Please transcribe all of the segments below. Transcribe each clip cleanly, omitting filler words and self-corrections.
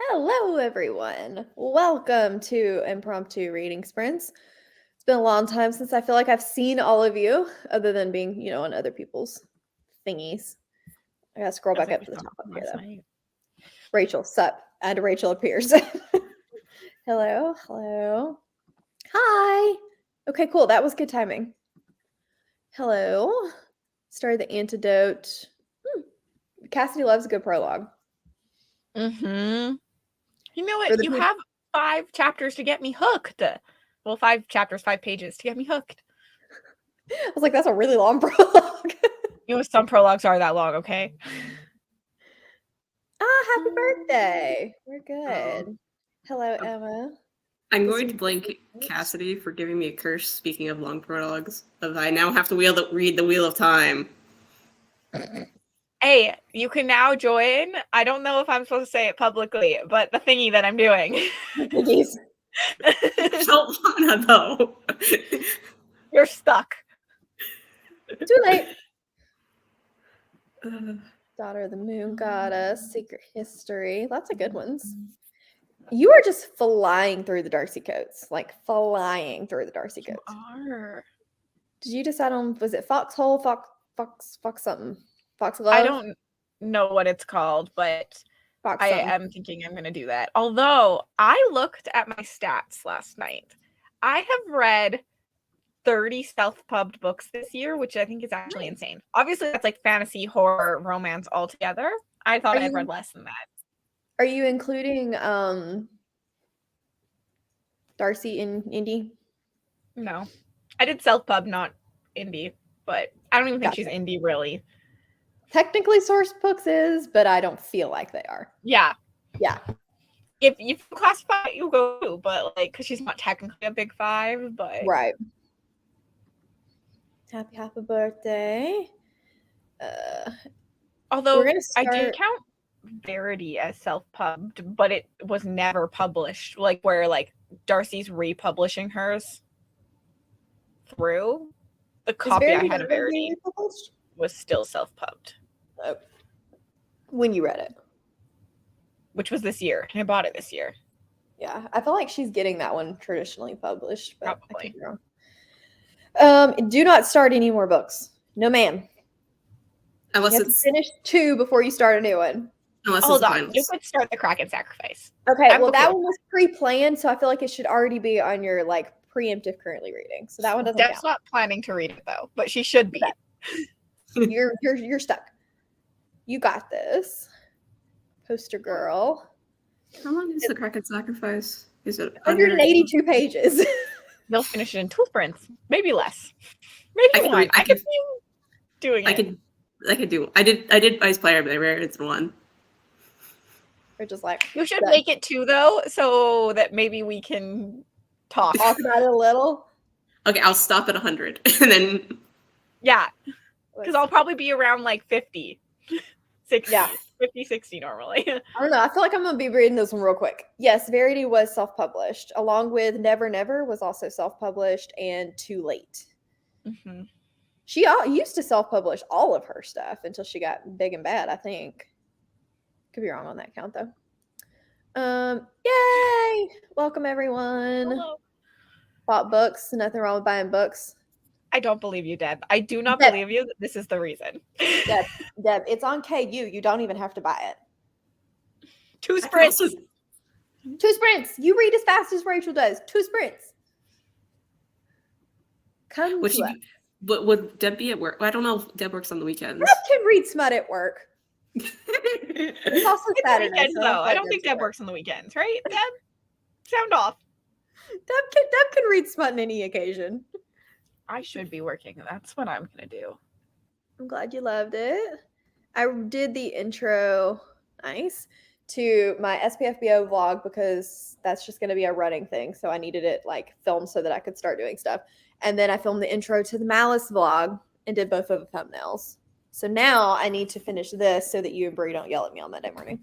Hello, everyone. Welcome to Impromptu Reading Sprints. It's been a long time since I feel like I've seen all of you, other than being, on other people's thingies. I gotta scroll back up to the top up here, though. Rachel, sup? And Rachel appears. Hello. Hi. Okay, cool. That was good timing. Hello. Started the antidote. Cassidy loves a good prologue. Mm-hmm. You know what? You have 5 chapters to get me hooked. Well, 5 chapters, 5 pages to get me hooked. I was like, that's a really long prologue. Some prologues are that long, okay? Happy birthday. We're good. Hello, Emma. I'm going to blame Cassidy for giving me a curse, speaking of long prologues, of I now have to read the Wheel of Time. Hey, you can now join. I don't know if I'm supposed to say it publicly, but the thingy that I'm doing. Thingies. I don't wanna, though. You're stuck. Too late. Daughter of the Moon Goddess, Secret History. Lots of good ones. You are just flying through the Darcy Coats. Like, flying through the Darcy Coats. You are. Did you decide on, was it Foxhole, Fox something? Foxglove? I don't know what it's called, but I am thinking I'm going to do that. Although, I looked at my stats last night. I have read 30 self-pubbed books this year, which I think is actually insane. Obviously, that's like fantasy, horror, romance all together. I thought I'd read less than that. Are you including Darcy in indie? No. I did self-pub, not indie, but I don't even think she's indie, really. Technically, source books is, but I don't feel like they are. Yeah. If you classify it, you go, but like, because she's not technically a big 5, but right. Happy birthday. Although I do count Verity as self-pubbed, but it was never published. Like where like Darcy's republishing hers through. The copy I had of Verity was still self-pubbed. Oh. When you read it. Which was this year. And I bought it this year. Yeah. I feel like she's getting that one traditionally published, but probably. I could be wrong. Do not start any more books. No, ma'am. Unless you have to finish 2 before you start a new one. Hold on. You could start the Kraken Sacrifice. Okay, well, that one was pre-planned, so I feel like it should already be on your like preemptive currently reading. So that one doesn't count. Deb's not planning to read it though, but she should be. You're stuck. You got this. Poster girl. How long is the Kraken Sacrifice? Is it 182 pages? They'll finish it in 2 sprints, maybe less, maybe 1. I could see doing it. I could do. I did Ice Player, but I read it's 1. We're just like you should make it 2 though, so that maybe we can talk about it a little. Okay, I'll stop at 100, and then because I'll probably be around like 50, 60. Yeah. 50, 60 normally. I don't know. I feel like I'm going to be reading this one real quick. Yes, Verity was self-published, along with Never Never was also self-published, and Too Late. Mm-hmm. She used to self-publish all of her stuff until she got big and bad, I think. Could be wrong on that count, though. Yay! Welcome, everyone. Hello. Bought books. Nothing wrong with buying books. I don't believe you, Deb. I do not believe you that this is the reason. Deb, it's on KU. You don't even have to buy it. 2 sprints. 2 sprints. You read as fast as Rachel does. 2 sprints. Come to us. But would Deb be at work? I don't know if Deb works on the weekends. Deb can read smut at work. It's also Saturday. Weekends, though. I don't think Deb works on the weekends, right? Deb? Sound off. Deb can read smut on any occasion. I should be working. That's what I'm going to do. I'm glad you loved it. I did the intro, nice, to my SPFBO vlog because that's just going to be a running thing. So I needed it like filmed so that I could start doing stuff. And then I filmed the intro to the Malice vlog and did both of the thumbnails. So now I need to finish this so that you and Brie don't yell at me on Monday morning.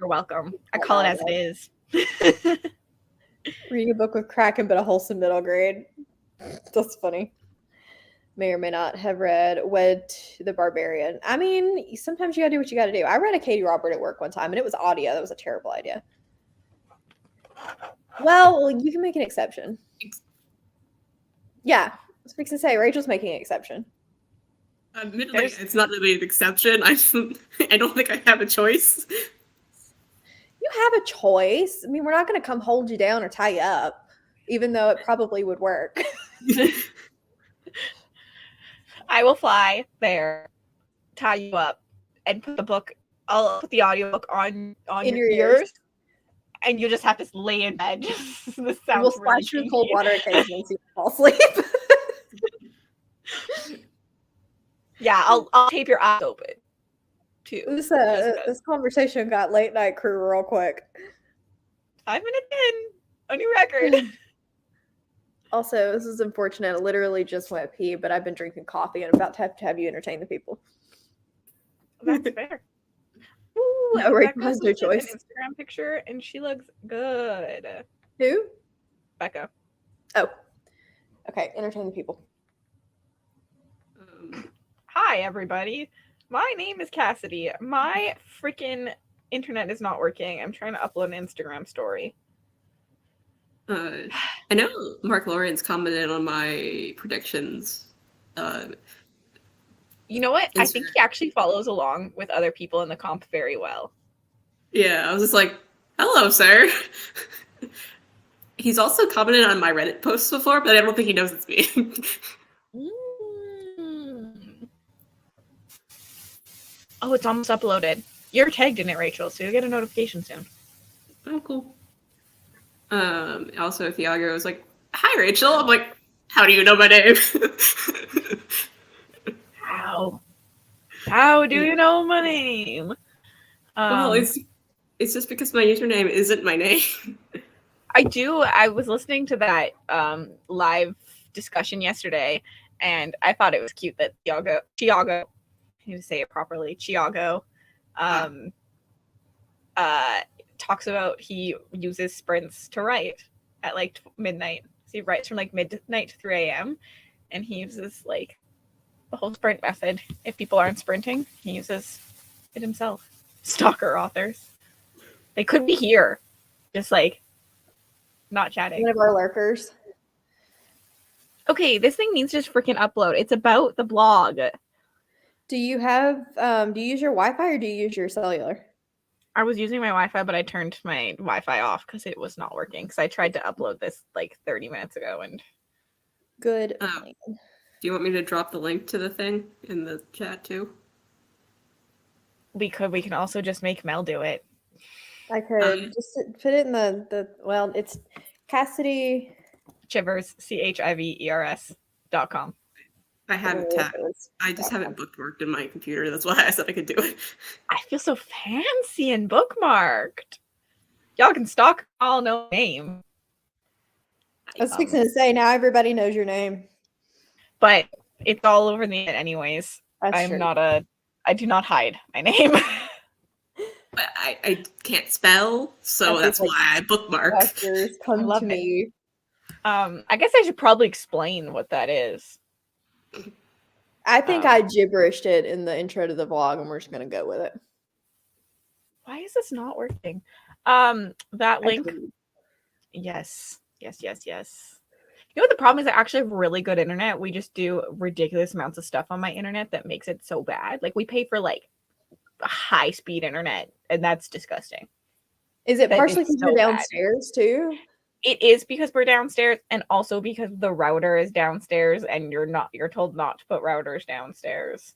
You're welcome. I call it as it is. Reading a book with Kraken, but a wholesome middle grade. That's funny. may or may not have read Wed the Barbarian. I mean, sometimes you gotta do what you gotta do. I read a Katie Robert at work one time, and it was audio. That was a terrible idea. Well, you can make an exception. Yeah, I was fixing to say, Rachel's making an exception. Admittedly, it's not really an exception. I don't think I have a choice. You have a choice. I mean, we're not going to come hold you down or tie you up, even though it probably would work. I will fly there, tie you up, and put the book. I'll put the audiobook on your ears, and you just have to lay in bed. This sounds we'll splash you in cold water occasionally so you fall asleep. Yeah, I'll tape your eyes open too. This conversation got late night crew real quick. 5 minutes in, on your record. Also, this is unfortunate. I literally just went pee, but I've been drinking coffee and about to have you entertain the people. That's fair. Ooh, Rachel has no choice. An Instagram picture, and she looks good. Who? Becca. Oh, okay. Entertain the people. Hi, everybody. My name is Cassidy. My freaking internet is not working. I'm trying to upload an Instagram story. I know Mark Lawrence commented on my predictions. You know what? I think he actually follows along with other people in the comp very well. Yeah, I was just like, hello, sir. He's also commented on my Reddit posts before, but I don't think he knows it's me. Oh, it's almost uploaded. You're tagged in it, Rachel, so you'll get a notification soon. Oh, cool. Also, Thiago was like, hi, Rachel. I'm like, how do you know my name? How do you know my name? Well, it's just because my username isn't my name. I was listening to that live discussion yesterday, and I thought it was cute that Thiago, I need to say it properly, Thiago, talks about he uses sprints to write at like midnight. So he writes from like midnight to 3 a.m. and he uses like the whole sprint method. If people aren't sprinting, he uses it himself. Stalker authors. They could be here, just like not chatting. One of our lurkers. Okay, this thing needs to just freaking upload. It's about the blog. Do you have do you use your Wi-Fi or do you use your cellular? I was using my Wi-Fi, but I turned my Wi-Fi off because it was not working. Because I tried to upload this like 30 minutes ago and good. Do you want me to drop the link to the thing in the chat too? We can also just make Mel do it. I could just put it in the well, it's Cassidy Chivers, CHIVERS.com. I have it tapped. I just have it bookmarked in my computer. That's why I said I could do it. I feel so fancy and bookmarked. Y'all can stalk all no name. I was fixing to say, now everybody knows your name. But it's all over the internet anyways. I do not hide my name. But I can't spell, so that's why I bookmark. Come to me. I guess I should probably explain what that is. I think I gibberished it in the intro to the vlog, and we're just gonna go with it. Why is this not working? That link. Yes. You know what the problem is? I actually have really good internet. We just do ridiculous amounts of stuff on my internet that makes it so bad. Like we pay for like high speed internet, and that's disgusting. Is it partially because you're downstairs too? It is because we're downstairs, and also because the router is downstairs, and you're told not to put routers downstairs.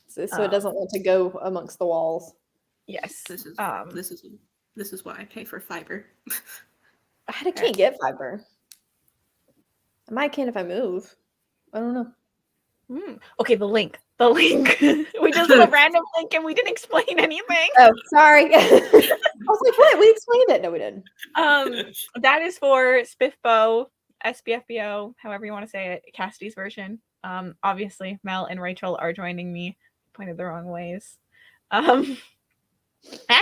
So it doesn't want to go amongst the walls. Yes. This is why I pay for fiber. I can't get fiber. I might can if I move. I don't know. Okay, the link. We just did a random link and we didn't explain anything. Oh, sorry. I was like, what? We explained it. No, we didn't. That is for Spiffbo, SBFBO, however you want to say it, Cassidy's version. Obviously, Mel and Rachel are joining me. Pointed the wrong ways. And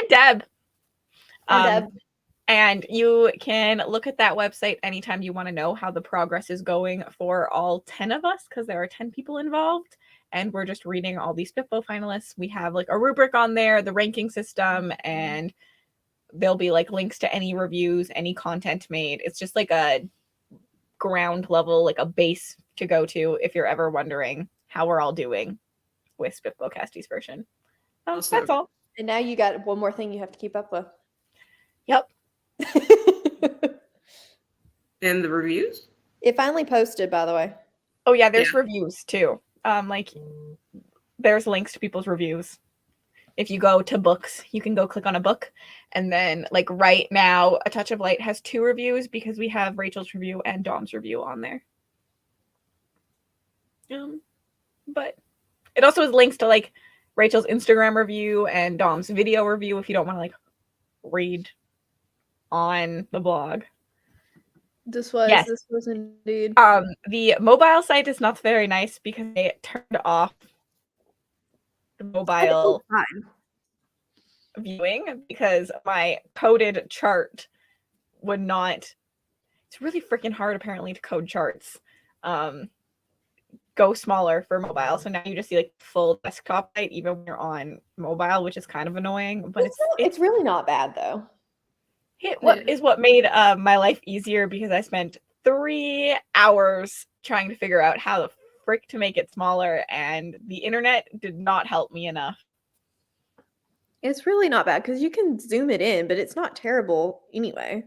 Deb. Deb. And you can look at that website anytime you want to know how the progress is going for all 10 of us, because there are 10 people involved. And we're just reading all these SPIFFO finalists. We have like a rubric on there, the ranking system, and there'll be like links to any reviews, any content made. It's just like a ground level, like a base to go to if you're ever wondering how we're all doing with SPIFFO Casties version. That's all. And now you got one more thing you have to keep up with. Yep. And the reviews? It finally posted, by the way. Oh yeah, there's reviews too. Like there's links to people's reviews. If you go to books, you can go click on a book, and then like right now, A Touch of Light has 2 reviews because we have Rachel's review and Dom's review on there. But it also has links to like Rachel's Instagram review and Dom's video review if you don't want to like read on the blog. This was indeed. The mobile site is not very nice because they turned off the mobile viewing because my coded chart would not. It's really freaking hard apparently to code charts. Go smaller for mobile, so now you just see like full desktop site even when you're on mobile, which is kind of annoying. But it's really not bad though. What made my life easier because I spent 3 hours trying to figure out how the frick to make it smaller, and the internet did not help me enough. It's really not bad because you can zoom it in, but it's not terrible anyway.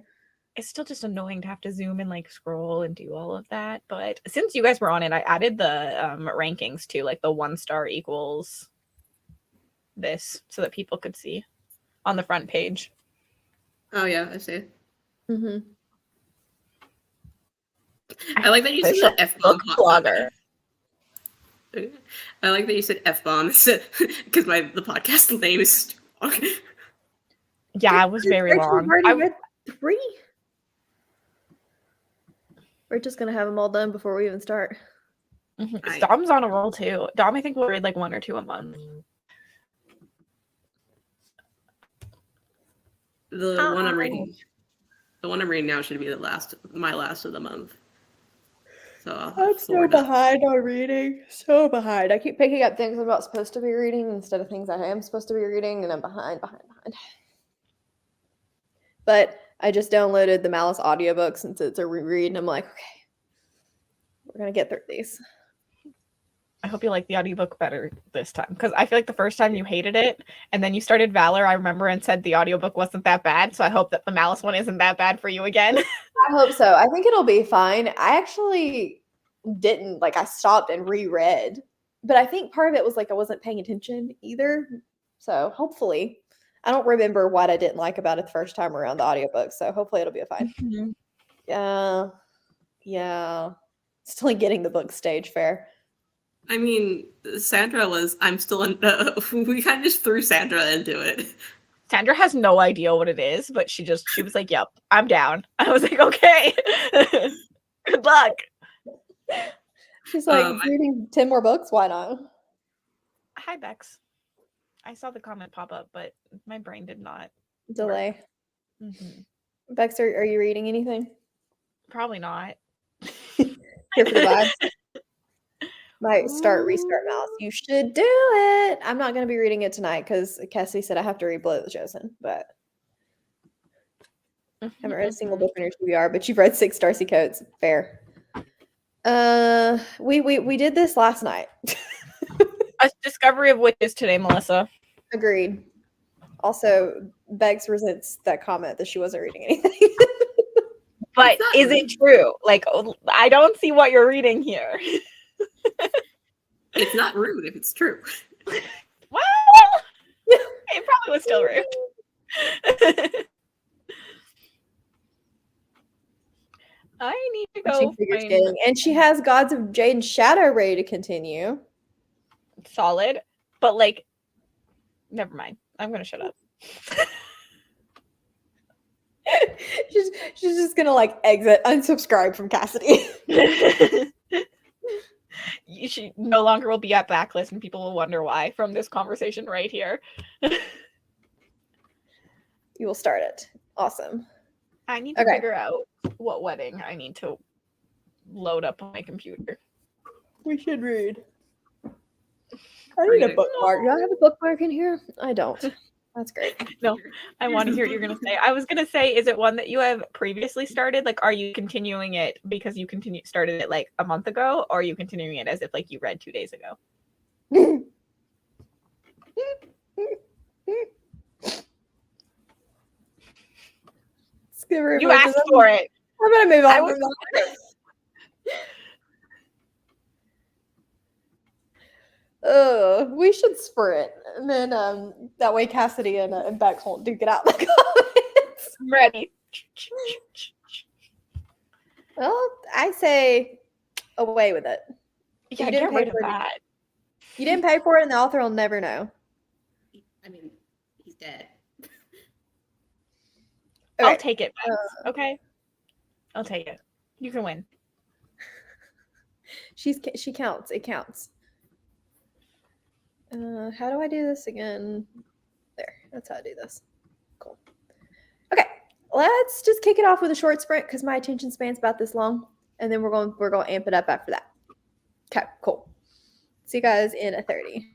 It's still just annoying to have to zoom and like scroll and do all of that. But since you guys were on it, I added the rankings too, like the 1 star equals this, so that people could see on the front page. Oh yeah, I see. Mm-hmm. I like that you said the F-bomb blogger. I like that you said F-bomb because the podcast name is long. Yeah, it was very long. I read 3. We're just gonna have them all done before we even start. Mm-hmm. Dom's on a roll too. Dom, I think we'll read like 1 or 2 a month. The one I'm reading now should be my last of the month. So I'm so behind on reading. So behind. I keep picking up things I'm not supposed to be reading instead of things I am supposed to be reading, and I'm behind. But I just downloaded the Malice audiobook since it's a reread, and I'm like, okay, we're gonna get through these. I hope you like the audiobook better this time, because I feel like the first time you hated it, and then you started Valor, I remember, and said the audiobook wasn't that bad, so I hope that the Malice one isn't that bad for you again. I hope so. I think it'll be fine. I actually didn't, I stopped and reread, but I think part of it was I wasn't paying attention either, so hopefully. I don't remember what I didn't like about it the first time around the audiobook, so hopefully it'll be fine. Mm-hmm. Yeah. Still getting the book stage fair. I mean, Sandra was, we kind of just threw Sandra into it. Sandra has no idea what it is, but she was like, yep, I'm down. I was like, okay, good luck. She's like, reading 10 more books? Why not? Hi, Bex. I saw the comment pop up, but my brain did not delay. Mm-hmm. Bex, are you reading anything? Probably not. Here for the vibes. Might restart Malice. You should do it. I'm not going to be reading it tonight because Cassie said I have to read Blood of the Chosen, but I haven't read a single book in your TBR, but you've read 6 Darcy Coates. Fair. We did this last night. A Discovery of Witches today, Melissa. Agreed. Also, Bex resents that comment that she wasn't reading anything. But is it true? I don't see what you're reading here. It's not rude if it's true. Well, it probably was still rude. I need to go. And she has Gods of Jade and Shadow ready to continue. Solid, but never mind. I'm gonna shut up. she's just gonna exit, unsubscribe from Cassidy. She no longer will be at backlist, and people will wonder why from this conversation right here. You will start it. Awesome. I need to figure out what wedding I need to load up on my computer. We should read. I need a bookmark. Do I have a bookmark in here? I don't. That's great. No, I want to hear what you're going to say. I was going to say, is it one that you have previously started? Like, are you continuing it because you started it like a month ago? Or are you continuing it as if like you read 2 days ago? You asked for it. I'm going to move on from that. We should sprint, and then that way Cassidy and Bex won't duke it out in the comments. I'm ready. Well, I say away with it. Yeah, get rid of that. You didn't pay for it, and the author will never know. I mean, he's dead. I'll take it, okay? I'll take it. You can win. She counts. It counts. How do I do this again? There. That's how I do this. Cool. Okay. Let's just kick it off with a short sprint because my attention span's about this long, and then we're going to amp it up after that. Okay. Cool. See you guys in a 30.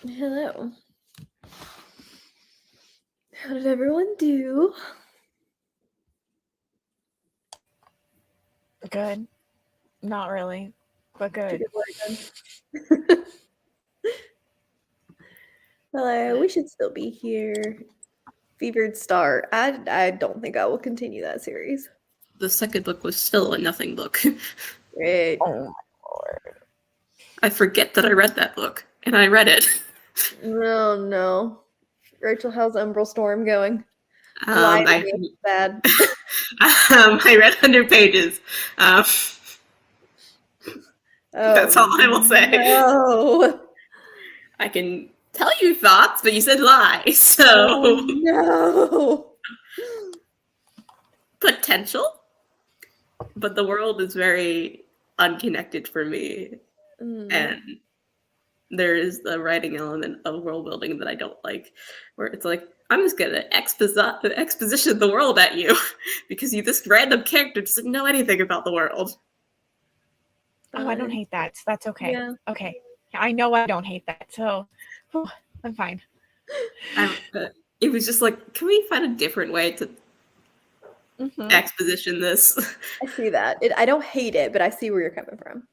Hello. How did everyone do? Good. Not really, but good. Hello, we should still be here. Fevered Star. I don't think I will continue that series. The second book was still a nothing book. Great. Oh my lord. I forget that I read that book, and I read it. No. Rachel, how's Umbral Storm going? I Bad. I read 100 pages. That's all I will say. No. I can tell you thoughts, but you said lie, so no. Potential, but the world is very unconnected for me, and there is the writing element of world building that I don't like, where it's like, I'm just gonna exposition the world at you because this random character doesn't know anything about the world. Oh, I don't hate that. So that's okay. Yeah. Okay. I know I don't hate that, so I'm fine. It was just like, can we find a different way to exposition this? I see that. I don't hate it, but I see where you're coming from.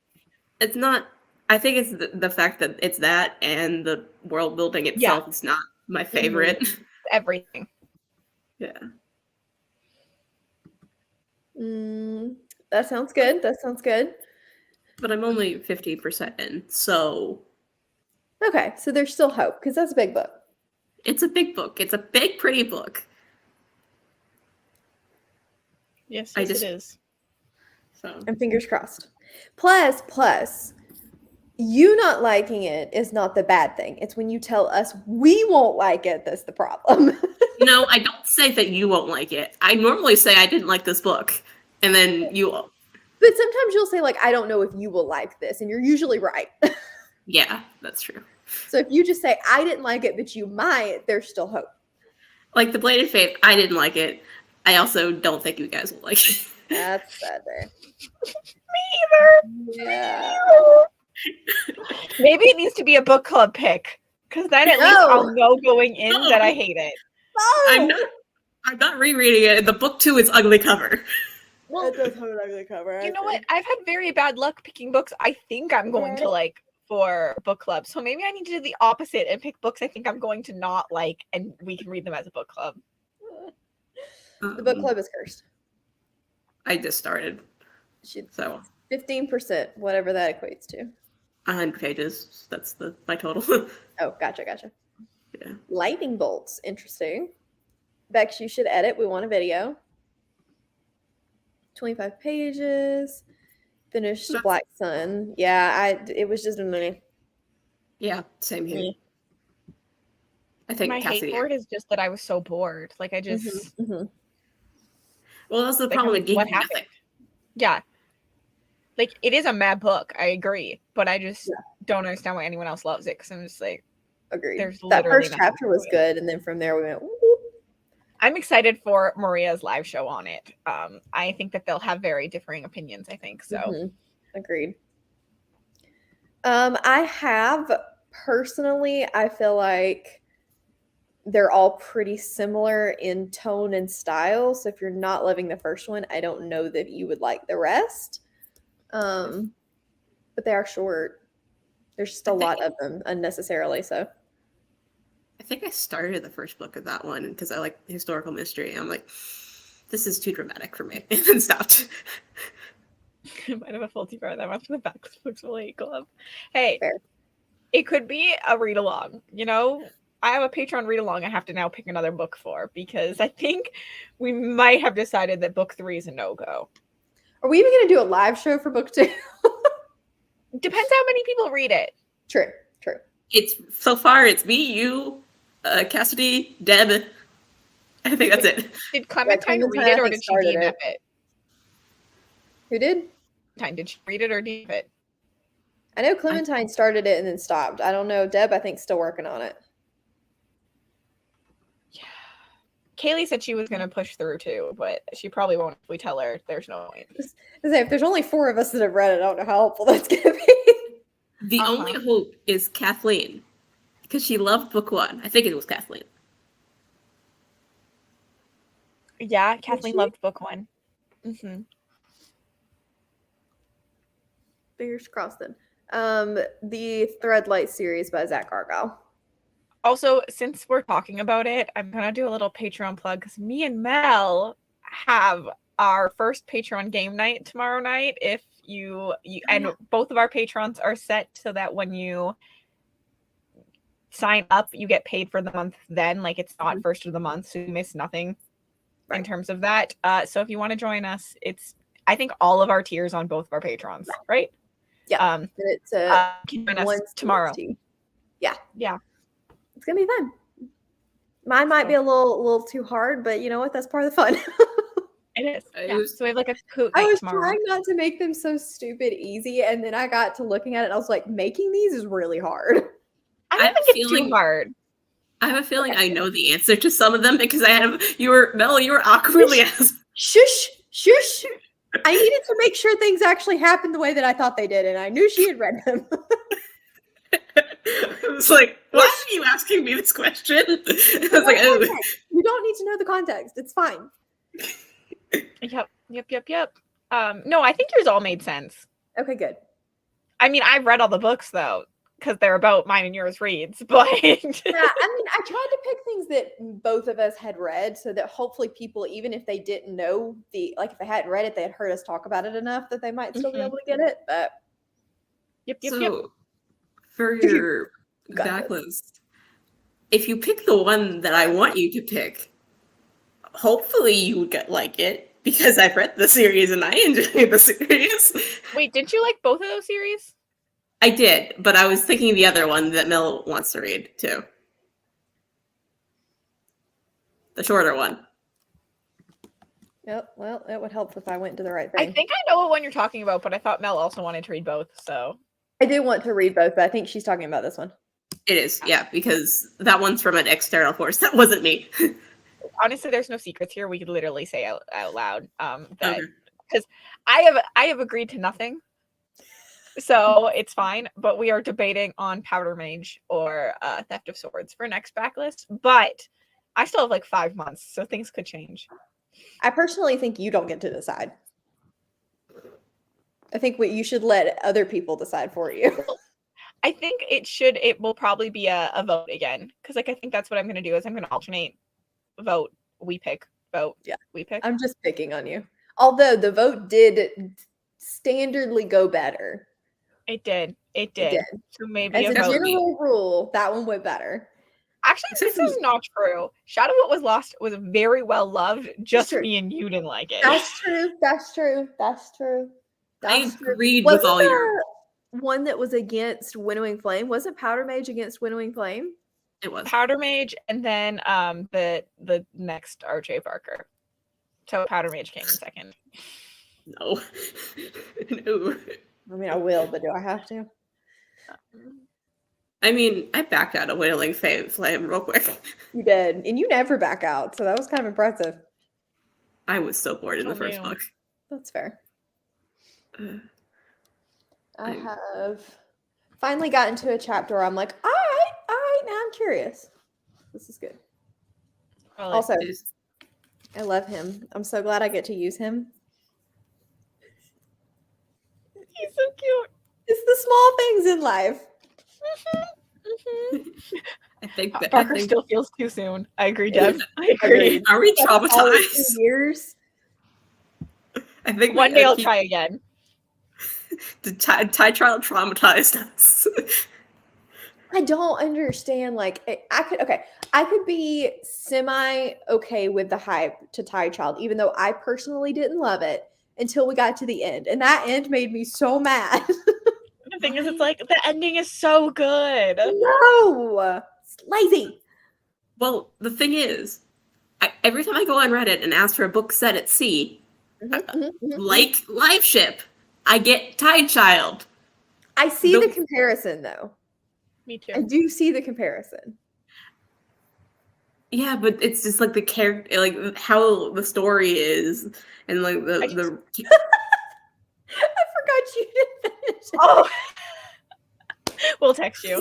It's not. I think it's the fact that it's that, and the world building itself is not my favorite. Everything. Yeah. That sounds good. But I'm only 15% in, so. Okay, so there's still hope, because that's a big book. It's a big book. It's a big, pretty book. Yes, it is. So. And fingers crossed. Plus, you not liking it is not the bad thing. It's when you tell us we won't like it that's the problem. No, I don't say that you won't like it. I normally say I didn't like this book, and then you will. But sometimes you'll say, like, I don't know if you will like this, and you're usually right. Yeah, that's true. So if you just say, I didn't like it, but you might, there's still hope. Like The Bladed Faith, I didn't like it. I also don't think you guys will like it. That's better. Me either. Yeah. Maybe it needs to be a book club pick, because then at least I'll know going in that I hate it. I'm not rereading it. The book 2 is ugly cover. Well, it does have an ugly cover. You know what? I've had very bad luck picking books I think I'm going to like for book club. So maybe I need to do the opposite and pick books I think I'm going to not like, and we can read them as a book club. The book club is cursed. I just started. So 15%, whatever that equates to. 100 pages. That's my total. Oh, gotcha. Yeah. Lightning bolts. Interesting. Bex, you should edit. We want a video. 25 pages. Finished Black Sun. Yeah, it was just a minute. Yeah, same here. I think my Cassidy. hate for it is just that I was so bored. Like I just. Well, that's the problem with what happened. Nothing. Yeah. Like it is a mad book. I agree, but I just don't understand why anyone else loves it because I'm just like. Agreed. There's that first chapter was good, and then from there we went. Whoop. I'm excited for Maria's live show on it. I think that they'll have very differing opinions. I think so. Agreed. I have personally. I feel like they're all pretty similar in tone and style. So if you're not loving the first one, I don't know that you would like the rest. But they are short. There's just a lot of them unnecessarily. So I think I started the first book of that one because I like historical mystery. I'm like, this is too dramatic for me, and then stopped. I might have a faulty bar that much in the back of Books Will Hate Club. Hey, it could be a read along. You know, I have a Patreon read along. I have to now pick another book for because I think we might have decided that book 3 is a no go. Are we even going to do a live show for book 2? Depends how many people read it. True. It's so far. It's me, you, Cassidy, Deb. I think that's it. Did Clementine read it or did she DNF it? Who did? Did she read it or DNF it? I know Clementine started it and then stopped. I don't know. Deb, I think, still working on it. Yeah. Kaylee said she was going to push through too, but she probably won't if we tell her there's no point. If there's only 4 of us that have read it, I don't know how helpful that's going to be. The only hope is Kathleen, Because she loved book 1. I think it was Kathleen. Yeah, Kathleen loved book 1. Mm-hmm. Fingers crossed then. The Threadlight series by Zach Argyle. Also, since we're talking about it, I'm gonna do a little Patreon plug because me and Mel have our first Patreon game night tomorrow night. If you and both of our patrons are set so that when you sign up, you get paid for the month then. Like, it's not first of the month, so you miss nothing in terms of that. So if you want to join us, it's, I think, all of our tiers on both of our patrons, right? Yeah. It's join us tomorrow. Yeah. Yeah. It's gonna be fun. Mine might be a little too hard, but you know what? That's part of the fun. It is. Yeah. So we have like a cool I was tomorrow. trying not to make them so stupid easy, and then I got to looking at it and I was like, making these is really hard. I don't think it's too hard. I have a feeling I know the answer to some of them because you were awkwardly asked. Shush. I needed to make sure things actually happened the way that I thought they did, and I knew she had read them. I was like, why are you asking me this question? I was like, oh. You don't need to know the context. It's fine. Yep. No, I think yours all made sense. Okay, good. I mean, I've read all the books though, because they're about mine and yours reads, but yeah, I mean, I tried to pick things that both of us had read so that hopefully people, even if they didn't know if they hadn't read it, they had heard us talk about it enough that they might still be able to get it. But yep. For your backlist, if you pick the one that I want you to pick, hopefully you would like it because I've read the series and I enjoy the series. Wait, didn't you like both of those series? I did, but I was thinking the other one that Mel wants to read too. The shorter one. Yep. Well, it would help if I went to the right thing. I think I know what one you're talking about, but I thought Mel also wanted to read both, so. I do want to read both, but I think she's talking about this one. It is, yeah, because that one's from an external force. That wasn't me. Honestly, there's no secrets here. We could literally say out loud that because I have agreed to nothing, so it's fine. But we are debating on Powder Mage or Theft of Swords for next backlist. But I still have like 5 months, so things could change. I personally think you don't get to decide. I think you should let other people decide for you. I think it will probably be a vote again. Because I think that's what I'm going to do is I'm going to alternate vote, we pick, vote, we pick. I'm just picking on you. Although the vote did standardly go better. It did. So maybe as a general rule, that one went better. Actually, this is not true. Shadow What Was Lost was very well loved. Just me and you didn't like it. That's true. I agreed with all your one that was against Winnowing Flame. Wasn't Powder Mage against Winnowing Flame? It was Powder Mage, and then the next RJ Parker. So Powder Mage came in second. No. I mean, I will, but do I have to? I mean, I backed out of Winnowing Flame real quick. You did, and you never back out, so that was kind of impressive. I was so bored in the first book. That's fair. I have finally gotten to a chapter where I'm like, all right, now I'm curious. This is good. Also, I love him. I'm so glad I get to use him. He's so cute. It's the small things in life. I think that Parker still feels too soon. I agree, Deb. I agree. Are we traumatized? Years. I think one day I'll try again. The Tide Child traumatized us. I don't understand. Like, I could be semi okay with the hype to Tide Child, even though I personally didn't love it until we got to the end, and that end made me so mad. The thing is, it's like the ending is so good. No, it's lazy. Well, the thing is, every time I go on Reddit and ask for a book set at sea, like Live Ship, I get Tide Child. I see the comparison, though. Me too. I do see the comparison. Yeah, but it's just like the character, like how the story is, and like the. I forgot you didn't finish it. Oh, we'll text you.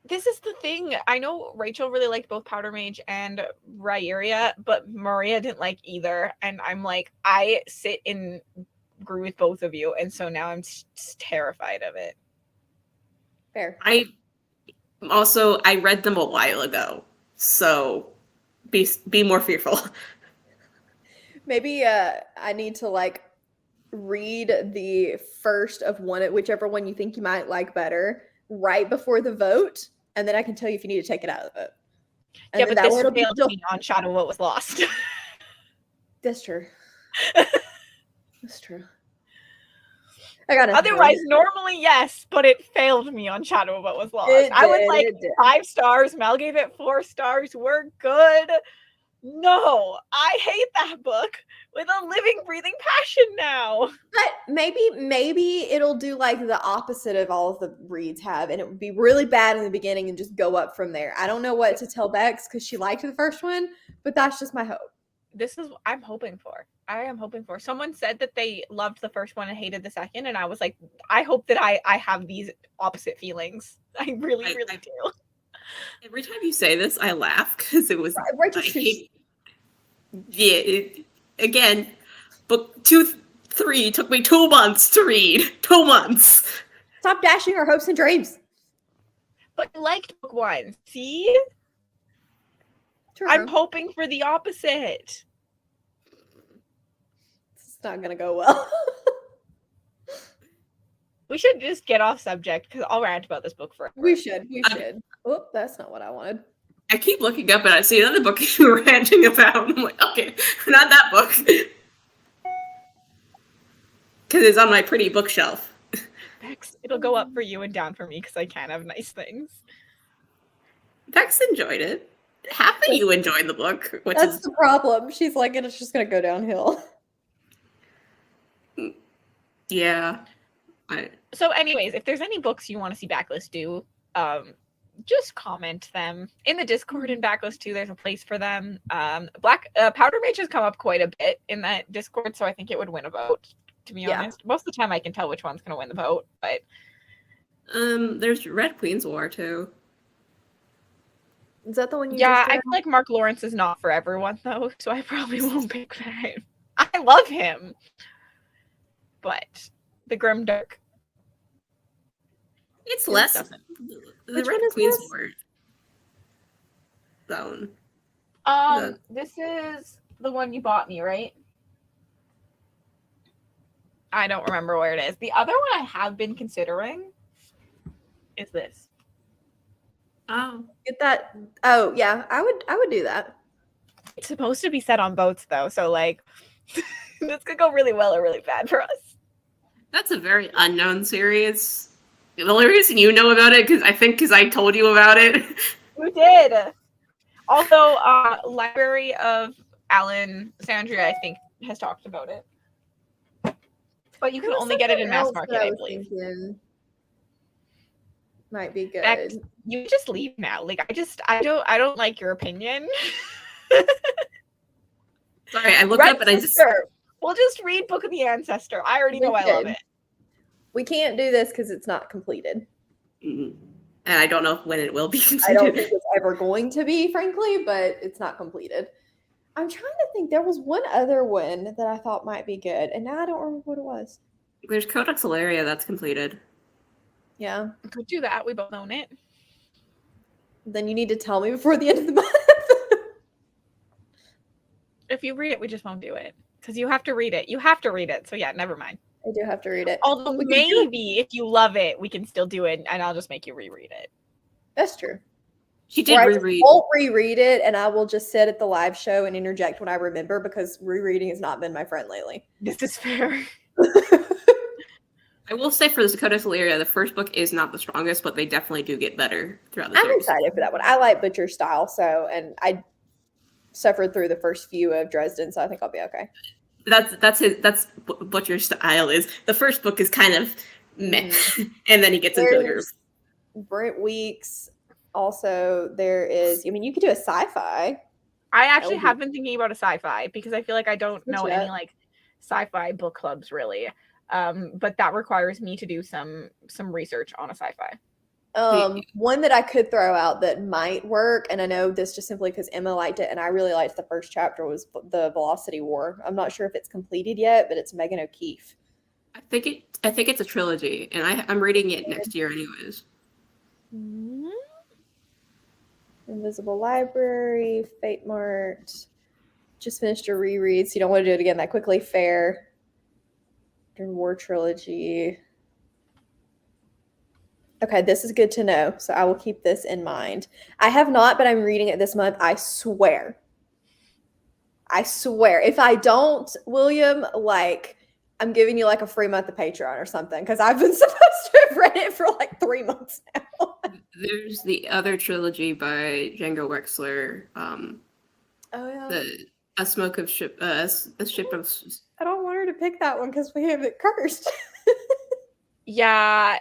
This is the thing. I know Rachel really liked both Powder Mage and Rhaeria, but Maria didn't like either. And I'm like, I sit and agree with both of you, and so now I'm just terrified of it. Fair. I read them a while ago, so be more fearful. Maybe I need to like read the first of whichever one you think you might like better right before the vote, and then I can tell you if you need to take it out of the vote. And yeah, but that this failed to be on Shadow What Was Lost. That's true. That's true. I got Otherwise, normally yes, but it failed me on Shadow of What Was Lost. I was like 5 stars. Mel gave it 4 stars. We're good. No, I hate that book with a living, breathing passion now. But maybe it'll do like the opposite of all of the reads have, and it would be really bad in the beginning and just go up from there. I don't know what to tell Bex because she liked the first one, but that's just my hope. This is what I'm hoping for. I am hoping for. Someone said that they loved the first one and hated the second, and I was like, I hope that I have these opposite feelings. I really do. Every time you say this, I laugh because it was again, book 2-3 took me 2 months to read. 2 months. Stop dashing our hopes and dreams. But I liked book 1. See? True. I'm hoping for the opposite. It's not gonna go well. We should just get off subject because I'll rant about this book forever. We should. Oh, that's not what I wanted. I keep looking up and I see another book you were ranting about. I'm like, okay, not that book. Because it's on my pretty bookshelf. Bex, it'll go up for you and down for me because I can't have nice things. Bex enjoyed it. Half of you enjoyed the book. That's the problem. She's like, it's just going to go downhill. Yeah. So anyways, if there's any books you want to see Backlist do, just comment them in the Discord and Backlist too. There's a place for them. Powder Mage has come up quite a bit in that Discord, so I think it would win a vote, to be honest. Most of the time I can tell which one's going to win the vote, but there's Red Queen's War too. Is that the one you I feel like Mark Lawrence is not for everyone though, so I probably won't pick that. I love him. But the Grimdark. It's less the Red Queen's War zone. This is the one you bought me, right? I don't remember where it is. The other one I have been considering is this. Oh. Get that. Oh, yeah. I would do that. It's supposed to be set on boats though, so like this could go really well or really bad for us. That's a very unknown series. The only reason you know about it because I told you about it. You did. Also, Library of Alexandria, I think, has talked about it. But you can only get it in mass market, I believe. Might be good. Bex, you just leave now. Like I don't like your opinion. Sorry, I looked up and I just. We'll just read Book of the Ancestor. I already know I love it. We can't do this because it's not completed. Mm-hmm. And I don't know when it will be completed. I don't think it's ever going to be, frankly, but it's not completed. I'm trying to think. There was one other one that I thought might be good, and now I don't remember what it was. There's Codex Alaria that's completed. Yeah. Could do that. We both own it. Then you need to tell me before the end of the month. If you read it, we just won't do it. Because you have to read it. You have to read it. So yeah, never mind. I do have to read it. Although maybe if you love it, we can still do it, and I'll just make you reread it. That's true. She did reread. I won't reread it, and I will just sit at the live show and interject when I remember because rereading has not been my friend lately. This is fair. I will say for the Codex Alaria, the first book is not the strongest, but they definitely do get better throughout the series. I'm excited for that one. I like Butcher's style, and I suffered through the first few of Dresden, so I think I'll be okay. That's Butcher's style is. The first book is kind of meh, and then he gets into the groove. Brent Weeks. Also, there is. I mean, you could do a sci-fi. I actually have been thinking about a sci-fi because I feel like I don't know any like sci-fi book clubs really. But that requires me to do some research on a sci-fi. One that I could throw out that might work, and I know this just simply because Emma liked it and I really liked the first chapter, was the Velocity War. I'm not sure if it's completed yet, but it's Megan O'Keefe. I think it's a trilogy, and I'm reading it next year anyways. Mm-hmm. Invisible Library, Fate Mart. Just finished a reread, so you don't want to do it again that quickly. Fair. War Trilogy. Okay, this is good to know, so I will keep this in mind. I have not, but I'm reading it this month. I swear. If I don't, William, like, I'm giving you like a free month of Patreon or something, because I've been supposed to have read it for like 3 months now. There's the other trilogy by Django Wexler. Oh yeah. A Ship of. I don't want her to pick that one because we have it cursed. Yeah.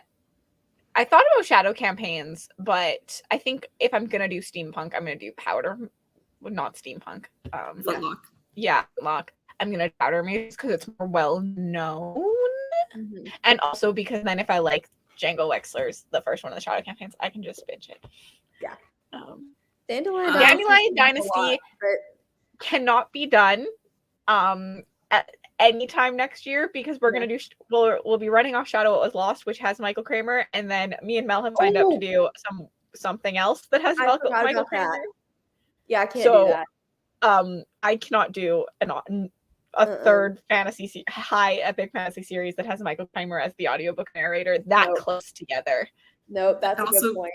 I thought about shadow campaigns, but I think if I'm gonna do steampunk, I'm gonna do powder, not steampunk. Flintlock. Yeah, Flintlock. I'm gonna do powder maze because it's more well known, and also because then if I like Django Wexler's, the first one of the shadow campaigns, I can just binge it. Yeah. Dandelion Dynasty cannot be done at any time next year because we're gonna do we'll be running off Shadow What Was Lost, which has Michael Kramer, and then me and Mel have signed up to do something else that has Michael Kramer. Yeah, I can't do that. I cannot do a third fantasy high epic fantasy series that has Michael Kramer as the audiobook narrator close together. Nope, that's also a good point.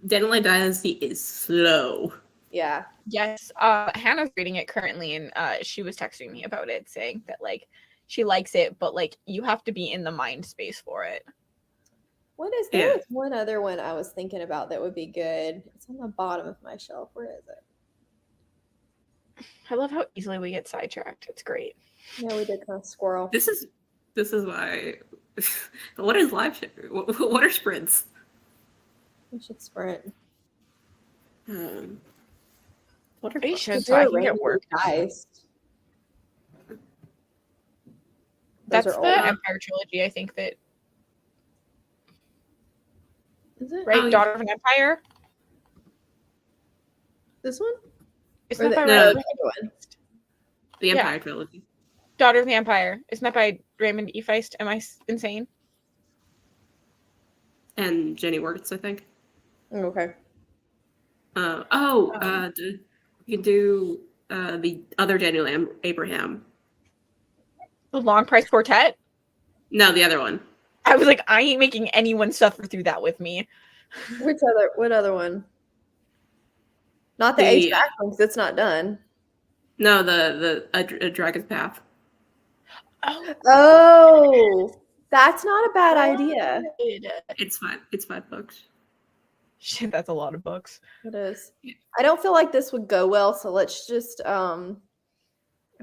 Dandelion Dynasty is slow. Yeah. Yes. Hannah's reading it currently, and she was texting me about it, saying that like she likes it, but like you have to be in the mind space for it. There was one other one I was thinking about that would be good. It's on the bottom of my shelf. Where is it? I love how easily we get sidetracked. It's great. Yeah, we did kind of squirrel. This is why. What is live? What are sprints? We should sprint. What are should so I can get work? Dice. That's the Empire trilogy. I think that. Is it right? Daughter of an Empire. This one? Isn't that by the Empire trilogy. Daughter of the Empire. Isn't that by Raymond E. Feist? Am I insane? And Jenny Wirtz, I think. Okay. You can do the other Daniel Abraham. The Long Price Quartet? No, the other one. I was like, I ain't making anyone suffer through that with me. What other one? Not the Age Back one, because it's not done. No, the Dragon's Path. Oh, that's not a bad idea. It's fine. It's 5 books. Shit, that's a lot of books. It is. I don't feel like this would go well, so let's just I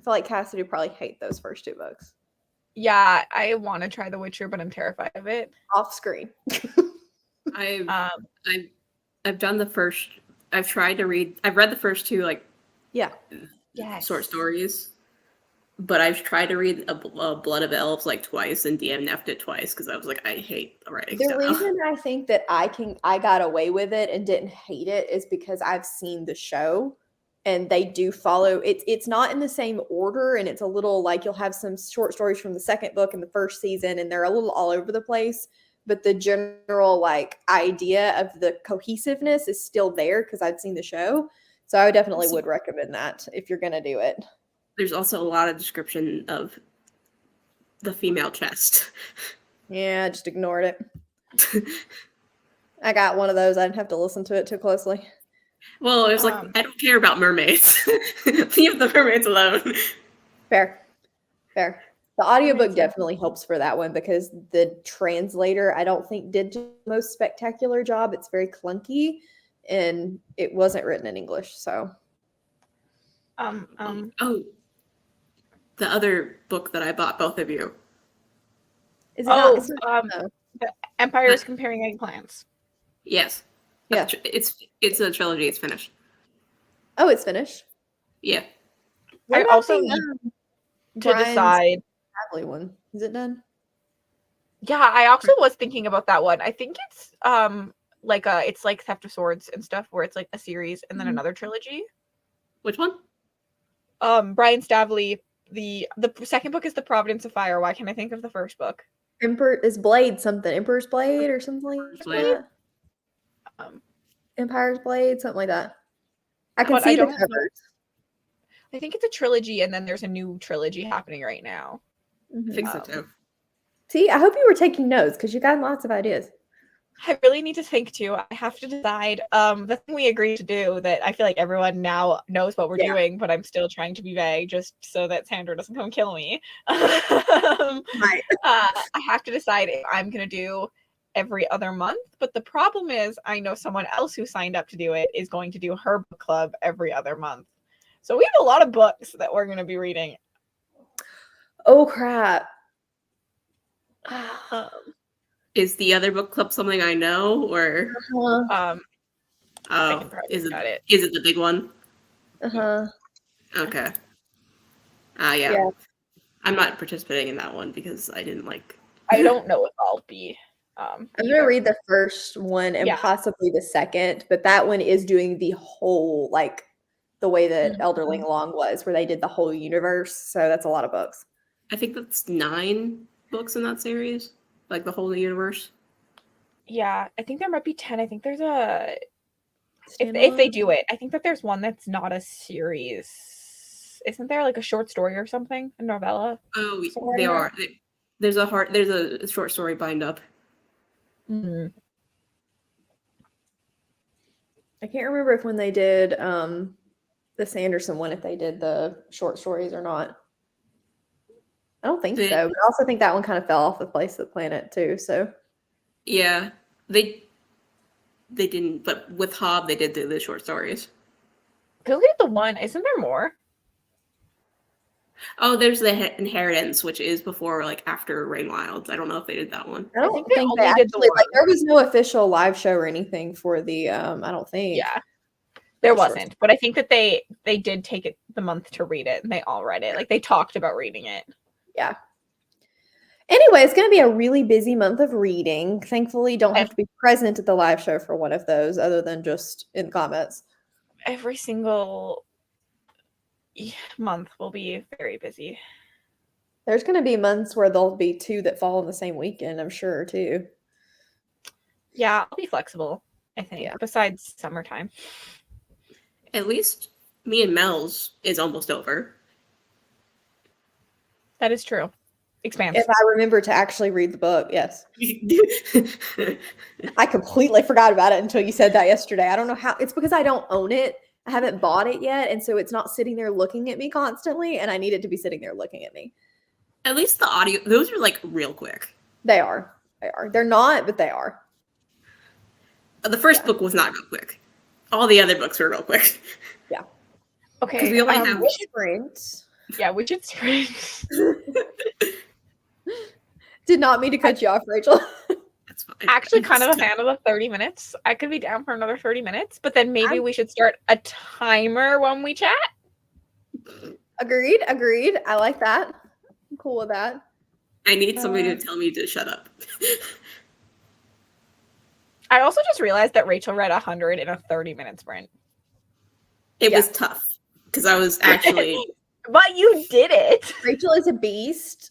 feel like Cassidy would probably hate those first 2 books. Yeah, I want to try The Witcher, but I'm terrified of it. Off screen. I've done the first. I've tried to read. I've read the first 2 short stories, but I've tried to read a Blood of Elves like twice and DNF'd it twice because I was like, I hate writing. The reason I think that I got away with it and didn't hate it is because I've seen the show. And they do follow it's not in the same order, and it's a little like you'll have some short stories from the second book in the first season, and they're a little all over the place. But the general like idea of the cohesiveness is still there because I've seen the show. So I definitely would recommend that if you're gonna do it. There's also a lot of description of the female chest. Yeah, I just ignored it. I got one of those. I didn't have to listen to it too closely. Well, it was like, I don't care about mermaids. Leave the mermaids alone. Fair. The audiobook definitely helps for that one because the translator, I don't think, did the most spectacular job. It's very clunky, and it wasn't written in English, so. The other book that I bought both of you. Is it The Empire is Comparing Eggplants. Yes. Yeah. It's a trilogy. It's finished. Oh, it's finished? Yeah. I also need to decide. Bradley one. Is it done? Yeah, I also was thinking about that one. I think it's it's like Theft of Swords and stuff, where it's like a series and then another trilogy. Which one? Brian Staveley. The second book is The Providence of Fire. Why can't I think of the first book? Emperor's Blade something. Emperor's Blade or something like that. Empire's Blade, something like that. I can see the covers. I think it's a trilogy, and then there's a new trilogy happening right now. I think so too. See, I hope you were taking notes because you got lots of ideas. I really need to think too. I have to decide. The thing we agreed to do that I feel like everyone now knows what we're doing, but I'm still trying to be vague just so that Sandra doesn't come kill me. Right. I have to decide if I'm gonna do every other month, but the problem is I know someone else who signed up to do it is going to do her book club every other month. So we have a lot of books that we're going to be reading. Oh crap. Is the other book club something I know, or is it the big one? Okay. Yeah. I'm not participating in that one because I didn't like. I don't know if I'll be. I'm gonna read the first one and possibly the second, but that one is doing the whole, like the way that Elderling Along was, where they did the whole universe. So that's a lot of books. I think that's 9 books in that series, like the whole universe. Yeah, I think there might be 10. I think there's a if they do it, I think that there's one that's not a series. Isn't there like a short story or something, a novella? Oh, they are. There's a short story bind up. I can't remember if when they did the Sanderson one, if they did the short stories or not. I don't think so. But I also think that one kind of fell off the face of the planet too. So yeah, they didn't. But with Hobb, they did do the short stories. Go get the one. Isn't there more? Oh, there's the Inheritance, which is before, like, after Rain Wilds. I don't know if they did that one. I don't think they actually, like, there was no official live show or anything for the, I don't think. Yeah, there wasn't. But I think that they did take it the month to read it, and they all read it. Like, they talked about reading it. Yeah. Anyway, it's going to be a really busy month of reading. Thankfully, don't have to be present at the live show for one of those other than just in comments. Every single month will be very busy. There's going to be months where there'll be 2 that fall in the same weekend, I'm sure, too. Yeah, I'll be flexible, I think, besides summertime. At least me and Mel's is almost over. That is true. Expanse. If I remember to actually read the book, yes. I completely forgot about it until you said that yesterday. I don't know how. It's because I don't own it. I haven't bought it yet, and so it's not sitting there looking at me constantly, and I need it to be sitting there looking at me. At least the audio, those are like real quick. They are. They are. They're not, but they are. The first book was not real quick. All the other books were real quick. Yeah. Okay. We only have sprint. Yeah, we should sprint. Did not mean to cut you off, Rachel. That's fine. Actually, kind of a fan of the 30 minutes. I could be down for another 30 minutes, but then maybe we should start a timer when we chat. Agreed. I like that. I'm cool with that. I need somebody to tell me to shut up. I also just realized that Rachel read 100 in a 30-minute sprint. It was tough because I was actually... But you did it. Rachel is a beast.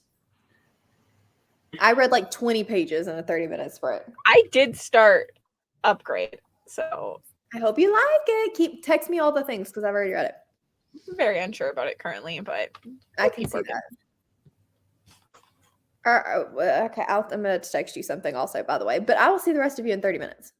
I read like 20 pages in a 30-minute sprint. I did start Upgrade, so I hope you like it. Text me all the things because I've already read it. I'm very unsure about it currently, but I can see that. Okay, I'm going to text you something also, by the way. But I will see the rest of you in 30 minutes.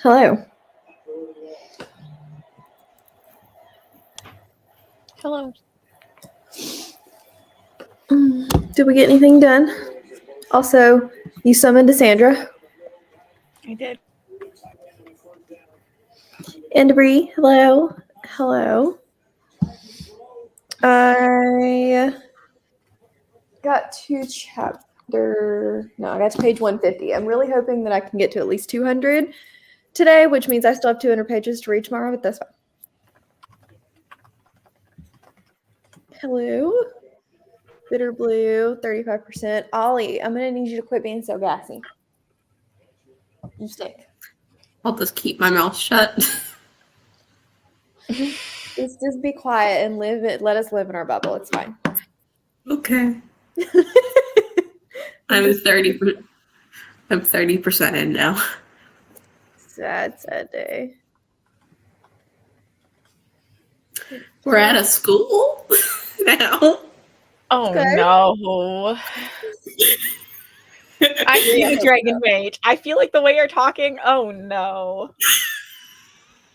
Hello. Hello. Did we get anything done? Also, you summoned Sandra. I did. And Bree, hello. Hello. I got to I got to page 150. I'm really hoping that I can get to at least 200 today, which means I still have 200 pages to read tomorrow, but that's fine. Hello. Bitter Blue, 35%. Ollie, I'm going to need you to quit being so gassy. You stink. I'll just keep my mouth shut. Just be quiet and let us live in our bubble. It's fine. Okay. I'm 30% in now. Sad day. We're at a school now. Oh Okay. no. I see the dragon mage. I feel like the way you're talking, oh no.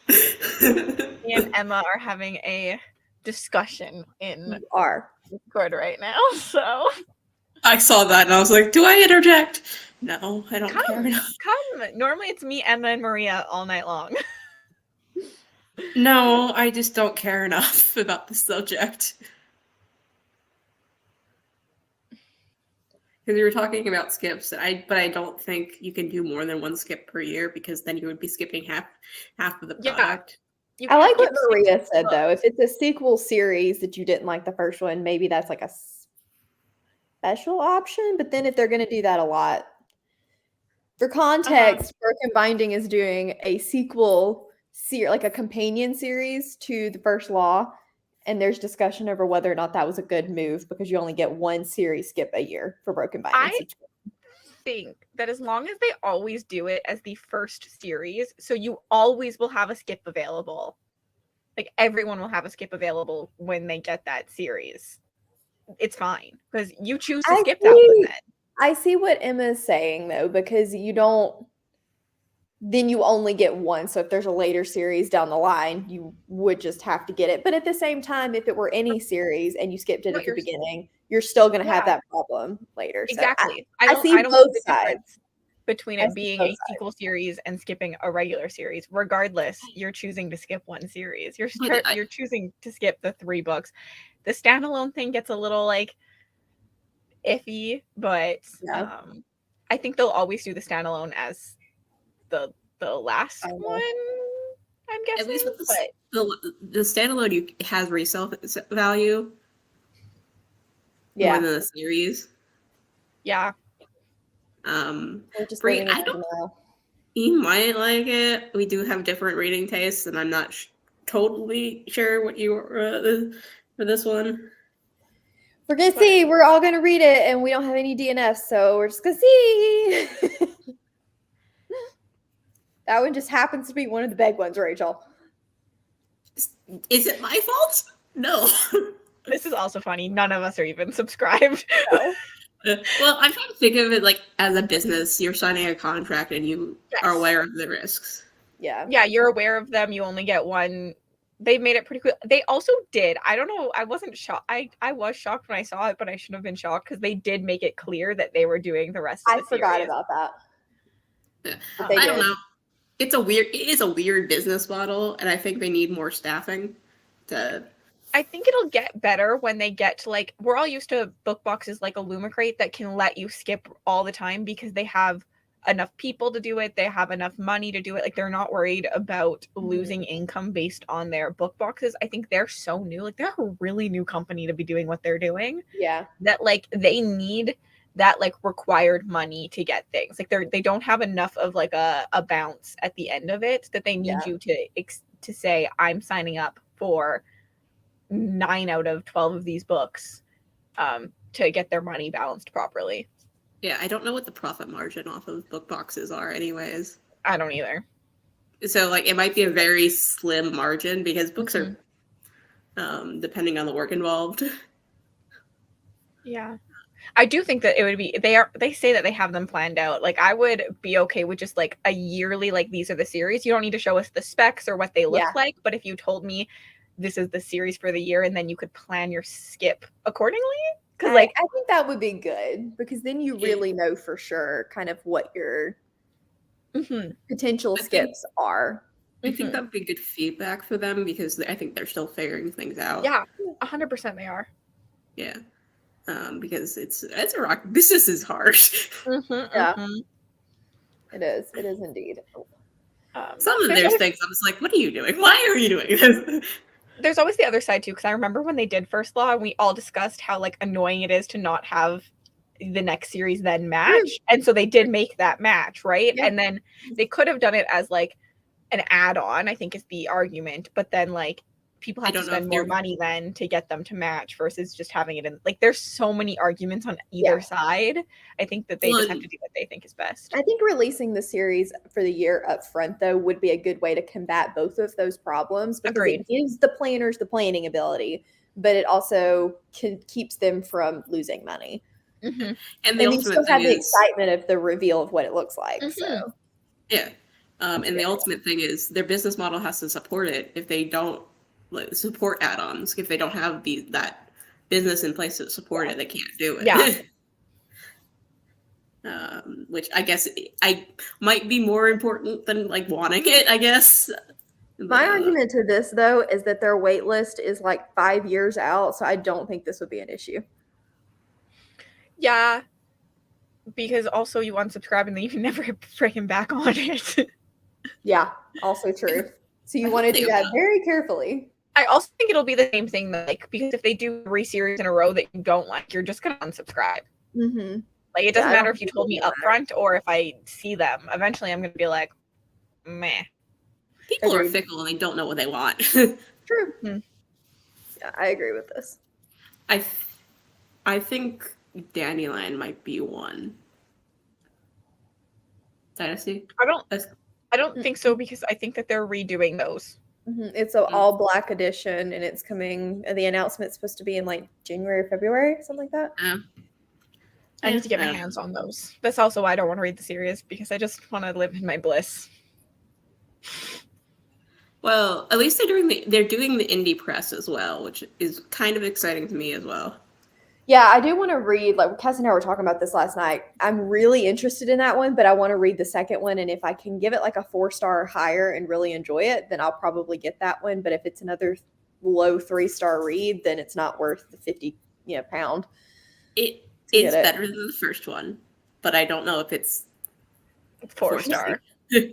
Me and Emma are having a discussion in Discord right now, so I saw that and I was like, do I interject? No, I don't care enough. Come. Normally it's me, Emma, and Maria all night long. No, I just don't care enough about the subject. Because we were talking about skips, but I don't think you can do more than one skip per year because then you would be skipping half of the product. Yeah. I like what Maria said though. If it's a sequel series that you didn't like the first one, maybe that's like a special option. But then if they're going to do that a lot, for context, Broken Binding is doing a sequel like a companion series to the first Law. And there's discussion over whether or not that was a good move because you only get one series skip a year for Broken Binding. I think that as long as they always do it as the first series, so you always will have a skip available. Like everyone will have a skip available when they get that series. It's fine because you choose to skip that one then. I see what Emma's saying though, because then you only get one. So if there's a later series down the line, you would just have to get it. But at the same time, if it were any series and you skipped it at the beginning, you're still going to have that problem later. Exactly. So I see both sides. Between it being a sequel series and skipping a regular series. Regardless, you're choosing to skip one series. You're choosing to skip the 3 books. The standalone thing gets a little like iffy, but I think they'll always do the standalone as the last one, I'm guessing. At least with the standalone has resale value more than the series. Yeah. Bree, you might like it. We do have different reading tastes, and I'm not totally sure what you for this one. We're gonna see. We're all gonna read it, and we don't have any DNFs, so we're just gonna see. That one just happens to be one of the big ones, Rachel. Is it my fault? No. This is also funny. None of us are even subscribed. No. Well, I'm trying to think of it like as a business. You're signing a contract and you are aware of the risks. Yeah. Yeah, you're aware of them. You only get one. They've made it pretty quick. They also did. I don't know. I wasn't shocked. I was shocked when I saw it, but I shouldn't have been shocked because they did make it clear that they were doing the rest of the series. I forgot about that. Yeah. I don't know. It is a weird business model, and I think they need more staffing to. I think it'll get better when they get to like we're all used to book boxes like a Lumicrate that can let you skip all the time because they have enough people to do it. They have enough money to do it. Like they're not worried about losing income based on their book boxes. I think they're so new. Like they're a really new company to be doing what they're doing. Yeah. That like they need that like required money to get things. Like they don't have enough of like a bounce at the end of it that they need you to say I'm signing up for 9 out of 12 of these books to get their money balanced properly. Yeah, I don't know what the profit margin off of book boxes are anyways. I don't either. So like it might be a very slim margin because books are depending on the work involved. Yeah. I do think that it would be they say that they have them planned out. Like I would be okay with just like a yearly, like these are the series. You don't need to show us the specs or what they look like, but if you told me this is the series for the year and then you could plan your skip accordingly. Because like I think that would be good because then you really know for sure kind of what your potential skips are. I think that would be good feedback for them because I think they're still figuring things out. Yeah, 100% they are. Yeah. Because it's a rock. Business is hard. Yeah. It is indeed. Some of their things, I was like, what are you doing? Why are you doing this? There's always the other side too, because I remember when they did First Law, and we all discussed how like annoying it is to not have the next series then match. And so they did make that match, right? Yeah. And then they could have done it as like an add-on, I think is the argument, but then like people have to spend more money then to get them to match versus just having it in like there's so many arguments on either side. I think that they just have to do what they think is best. I think releasing the series for the year up front though would be a good way to combat both of those problems because it gives the planners the planning ability, but it also keeps them from losing money. And you still have the excitement of the reveal of what it looks like. So yeah. And the ultimate thing is their business model has to support it. If they don't support add-ons, if they don't have that business in place to support it, they can't do it. Yeah. Which I guess I might be more important than like wanting it, I guess. My argument to this though is that their wait list is like 5 years out, so I don't think this would be an issue. Yeah, because also you unsubscribe and then you can never get freaking back on it. Yeah, also true. So you want to do that very carefully. I also think it'll be the same thing, like because if they do 3 series in a row that you don't like, you're just gonna unsubscribe. Like it doesn't matter if you told me upfront or if I see them. Eventually, I'm gonna be like, meh. People are fickle and they don't know what they want. True. Yeah, I agree with this. I think Dandelion might be one. Dynasty? I don't think so because I think that they're redoing those. It's an all black edition and it's coming. The announcement's supposed to be in like January or February, something like that. I need to get my hands on those. That's also why I don't want to read the series because I just want to live in my bliss. Well, at least they're doing the indie press as well, which is kind of exciting to me as well. Yeah, I do want to read, like Cass and I were talking about this last night. I'm really interested in that one, but I want to read the second one. And if I can give it like a 4-star or higher and really enjoy it, then I'll probably get that one. But if it's another low 3-star read, then it's not worth the 50 pound. It's better than the first one, but I don't know if it's 4-star. Yeah,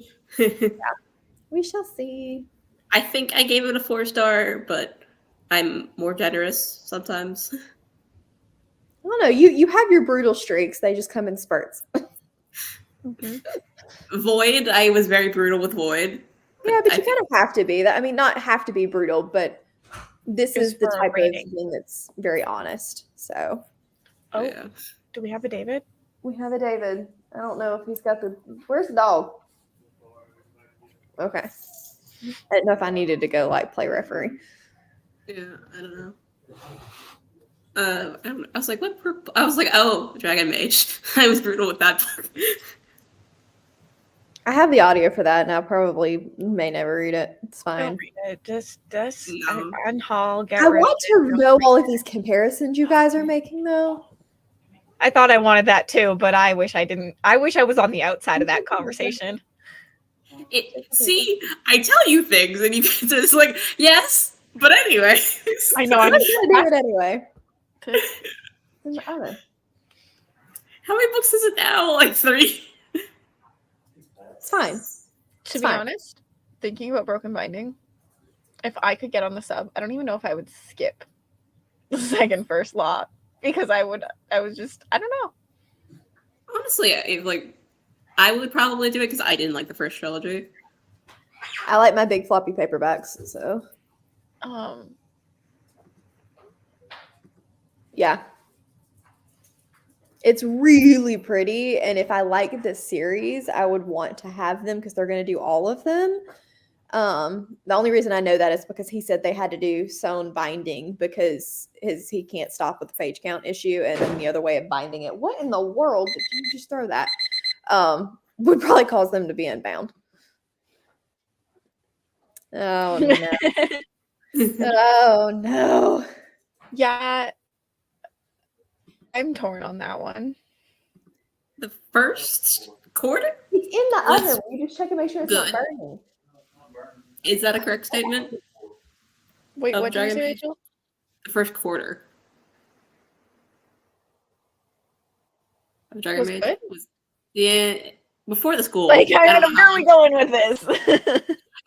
we shall see. I think I gave it a 4-star, but I'm more generous sometimes. I don't know. You have your brutal streaks. They just come in spurts. Void, I was very brutal with Void. Yeah, but you kind of have to be. I mean, not have to be brutal, but this is the type of thing that's very honest. So. Oh, yeah. Do we have a David? We have a David. I don't know if he's got the. Where's the dog? Okay. I didn't know if I needed to go like play referee. Yeah, I don't know. I was like, what? I was like, oh, Dragon Mage. I was brutal with that book. I have the audio for that, and I probably may never read it. It's fine. Don't read it. Just no. unhaul. I want to know all of these comparisons you guys are making, though. I thought I wanted that too, but I wish I didn't. I wish I was on the outside of that conversation. See, I tell you things, and you guys are just like, yes, but anyway. I know. I'm going to do it anyway. How many books is it now? Like 3? It's fine. To be honest, thinking about Broken Binding, if I could get on the sub, I don't even know if I would skip the second First Law because I was just, I don't know. Honestly, I would probably do it because I didn't like the first trilogy. I like my big floppy paperbacks, so. Yeah. It's really pretty, and if I like this series, I would want to have them because they're going to do all of them. The only reason I know that is because he said they had to do sewn binding because he can't stop with the page count issue, and then the other way of binding it. What in the world did you just throw that? Would probably cause them to be unbound. Oh no. Oh no. Yeah. I'm torn on that one. The first quarter? It's in the oven. You just check and make sure it's not burning. Is that a correct statement? Wait, what did you say, Rachel? The first quarter of Dragon Maid was before the school. Like, I don't know where are we going with this?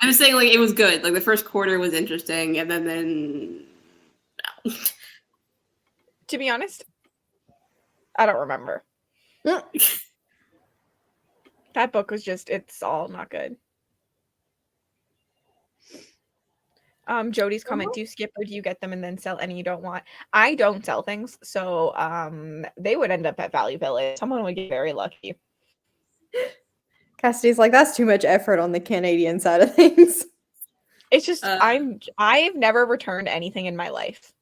I was saying, like, it was good. Like, the first quarter was interesting, and then no. To be honest, I don't remember. That book was just, it's all not good. Jody's comment, do you skip or do you get them and then sell any you don't want? I don't sell things, so they would end up at Value Village. Someone would get very lucky. Cassidy's like, that's too much effort on the Canadian side of things. It's just I've never returned anything in my life.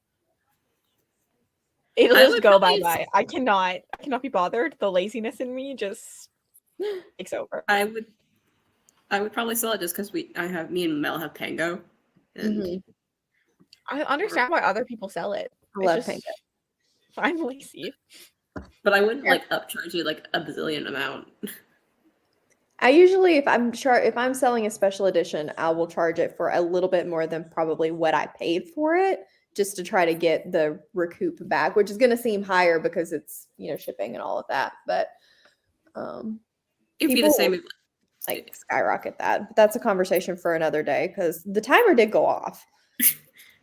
It'll just go bye-bye. I cannot be bothered. The laziness in me just takes over. I would probably sell it just because me and Mel have Tango. And I understand why other people sell it. I love Tango. I'm lazy. But I wouldn't like upcharge you like a bazillion amount. I usually, if I'm selling a special edition, I will charge it for a little bit more than probably what I paid for it, just to try to get the recoup back, which is going to seem higher because it's, shipping and all of that. But it'd be the same. Like skyrocket that. But that's a conversation for another day because the timer did go off.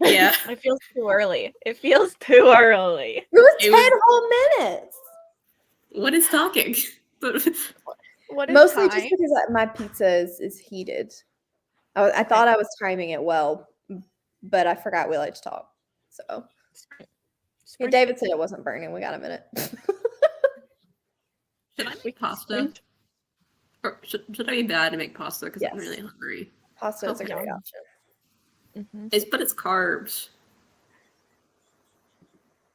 Yeah. It feels too early. It feels too early. It was 10 whole minutes. What is talking? What is Mostly time? just because my pizza is heated. I thought I was timing it well, but I forgot we like to talk. So yeah, David said it wasn't burning. We got a minute. Should I make pasta? Or should I be bad to make pasta because I'm really hungry? Pasta is a great option. But it's carbs.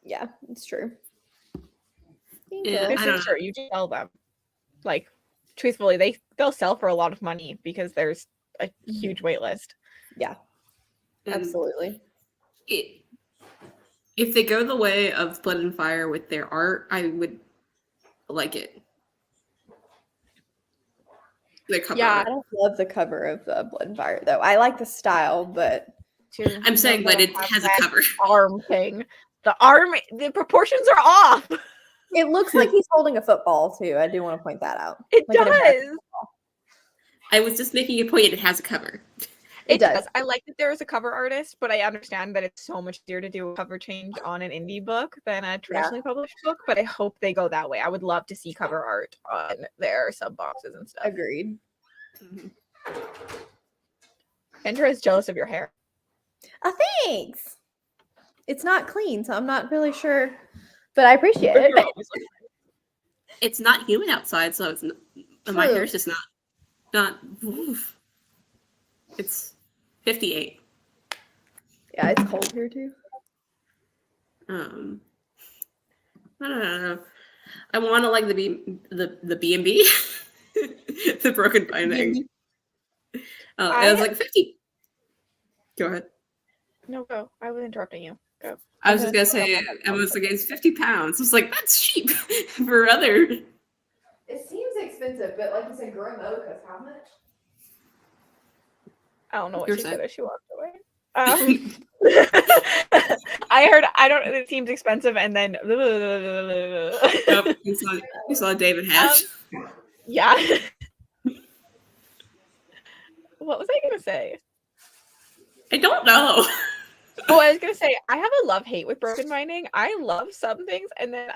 Yeah, it's true. Yeah, this is true. You just sell them. Like, truthfully, they'll sell for a lot of money because there's a huge wait list. Yeah, absolutely. If they go the way of Blood and Fire with their art, I would like it. The cover. Yeah, I don't love the cover of Blood and Fire though. I like the style, but I'm saying, but it has a cover. Arm thing. The proportions are off. It looks like he's holding a football too. I do want to point that out. It does. I was just making a point. It has a cover. It does. I like that there is a cover artist, but I understand that it's so much easier to do a cover change on an indie book than a traditionally published book. But I hope they go that way. I would love to see cover art on their sub boxes and stuff. Agreed. Kendra is jealous of your hair. Thanks. It's not clean, so I'm not really sure, but I appreciate it. It's not humid outside, so it's my hair's just not. Oof. It's 58. Yeah, it's cold here too. I don't know. I want to like the B&B, the broken binding. It was like 50. Go ahead. No, go. I was interrupting you. Go. I was just gonna say I was like, it's 50 pounds. I was like, that's cheap for other. It seems expensive, but like you said, Grim Oak is how much? I don't know what she said as she walked away. I heard, it seems expensive, and then. Nope, you saw David Hatch. Yeah. What was I going to say? I don't know. Oh, I was going to say, I have a love-hate with broken binding. I love some things, and then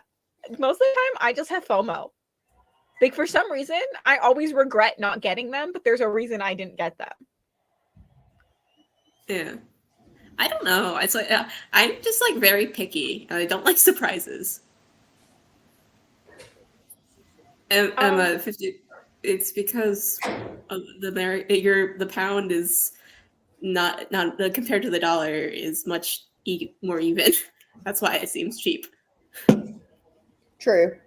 most of the time, I just have FOMO. Like, for some reason, I always regret not getting them, but there's a reason I didn't get them. Yeah. I don't know. It's like I'm just like very picky, and I don't like surprises. And I'm a 50. It's because the pound is not compared to the dollar is much more even. That's why it seems cheap. True.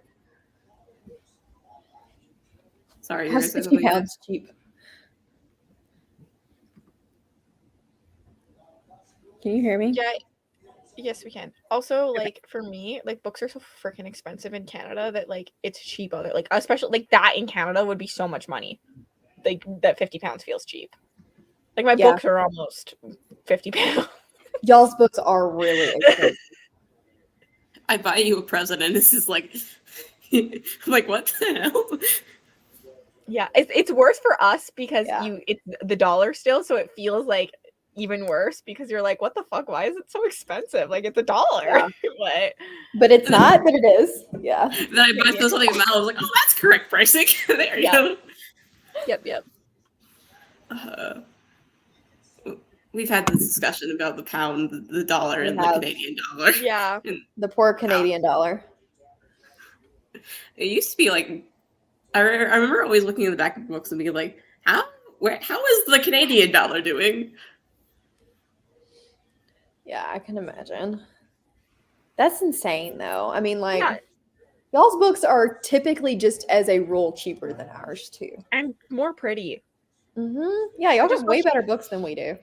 Sorry, you're How's gonna say 50 something. pounds cheap? Can you hear me? Yeah. Yes, we can. Also, like for me, like books are so freaking expensive in Canada that like it's cheap other like especially like that in Canada would be so much money. Like that 50 pounds feels cheap. Like my books are almost 50 pounds. Y'all's books are really expensive. I buy you a present and this is like I'm like, what the hell? Yeah, it's worse for us because it's the dollar still, so it feels like even worse because you're like, what the fuck? Why is it so expensive? Like it's $1. Yeah. What? But it's not, but it is. Yeah. Then I buy something in I was like, oh, that's correct pricing. There you go. Yep. We've had this discussion about the pound, the dollar, and the Canadian dollar. Yeah. The poor Canadian dollar. It used to be like, I remember always looking in the back of books and being like, how is the Canadian dollar doing? Yeah, I can imagine. That's insane, though. I mean, like, y'all's books are typically just as a rule cheaper than ours, too. And more pretty. Mm-hmm. Yeah, y'all have way better books than we do.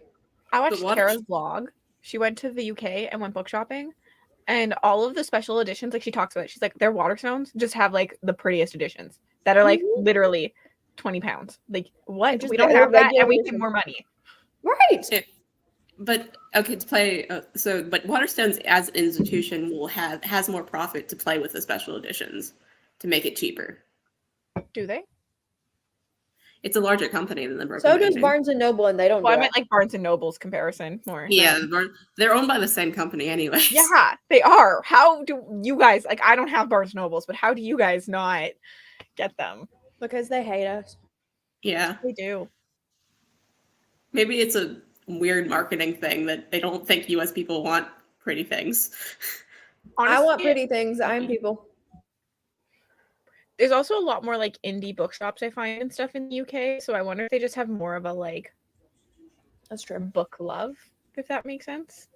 I watched Kara's vlog. She went to the UK and went book shopping. And all of the special editions, like she talks about it, she's like, their Waterstones just have like the prettiest editions that are like literally 20 pounds. Like, what? We don't have that and we pay more money. Right. But okay, to play but Waterstones as an institution has more profit to play with the special editions to make it cheaper. Do they? It's a larger company than the Broken So does Barnes and Noble, and they don't. Well, I meant like Barnes and Noble's comparison more. Yeah, they're owned by the same company, anyways. Yeah, they are. How do you guys like? I don't have Barnes and Nobles, but how do you guys not get them? Because they hate us. Yeah, they do. Maybe it's a weird marketing thing that they don't think U.S. people want pretty things. Honestly, I want pretty things. I'm people. There's also a lot more like indie bookshops I find and stuff in the UK, so I wonder if they just have more of a like that's true book love, if that makes sense.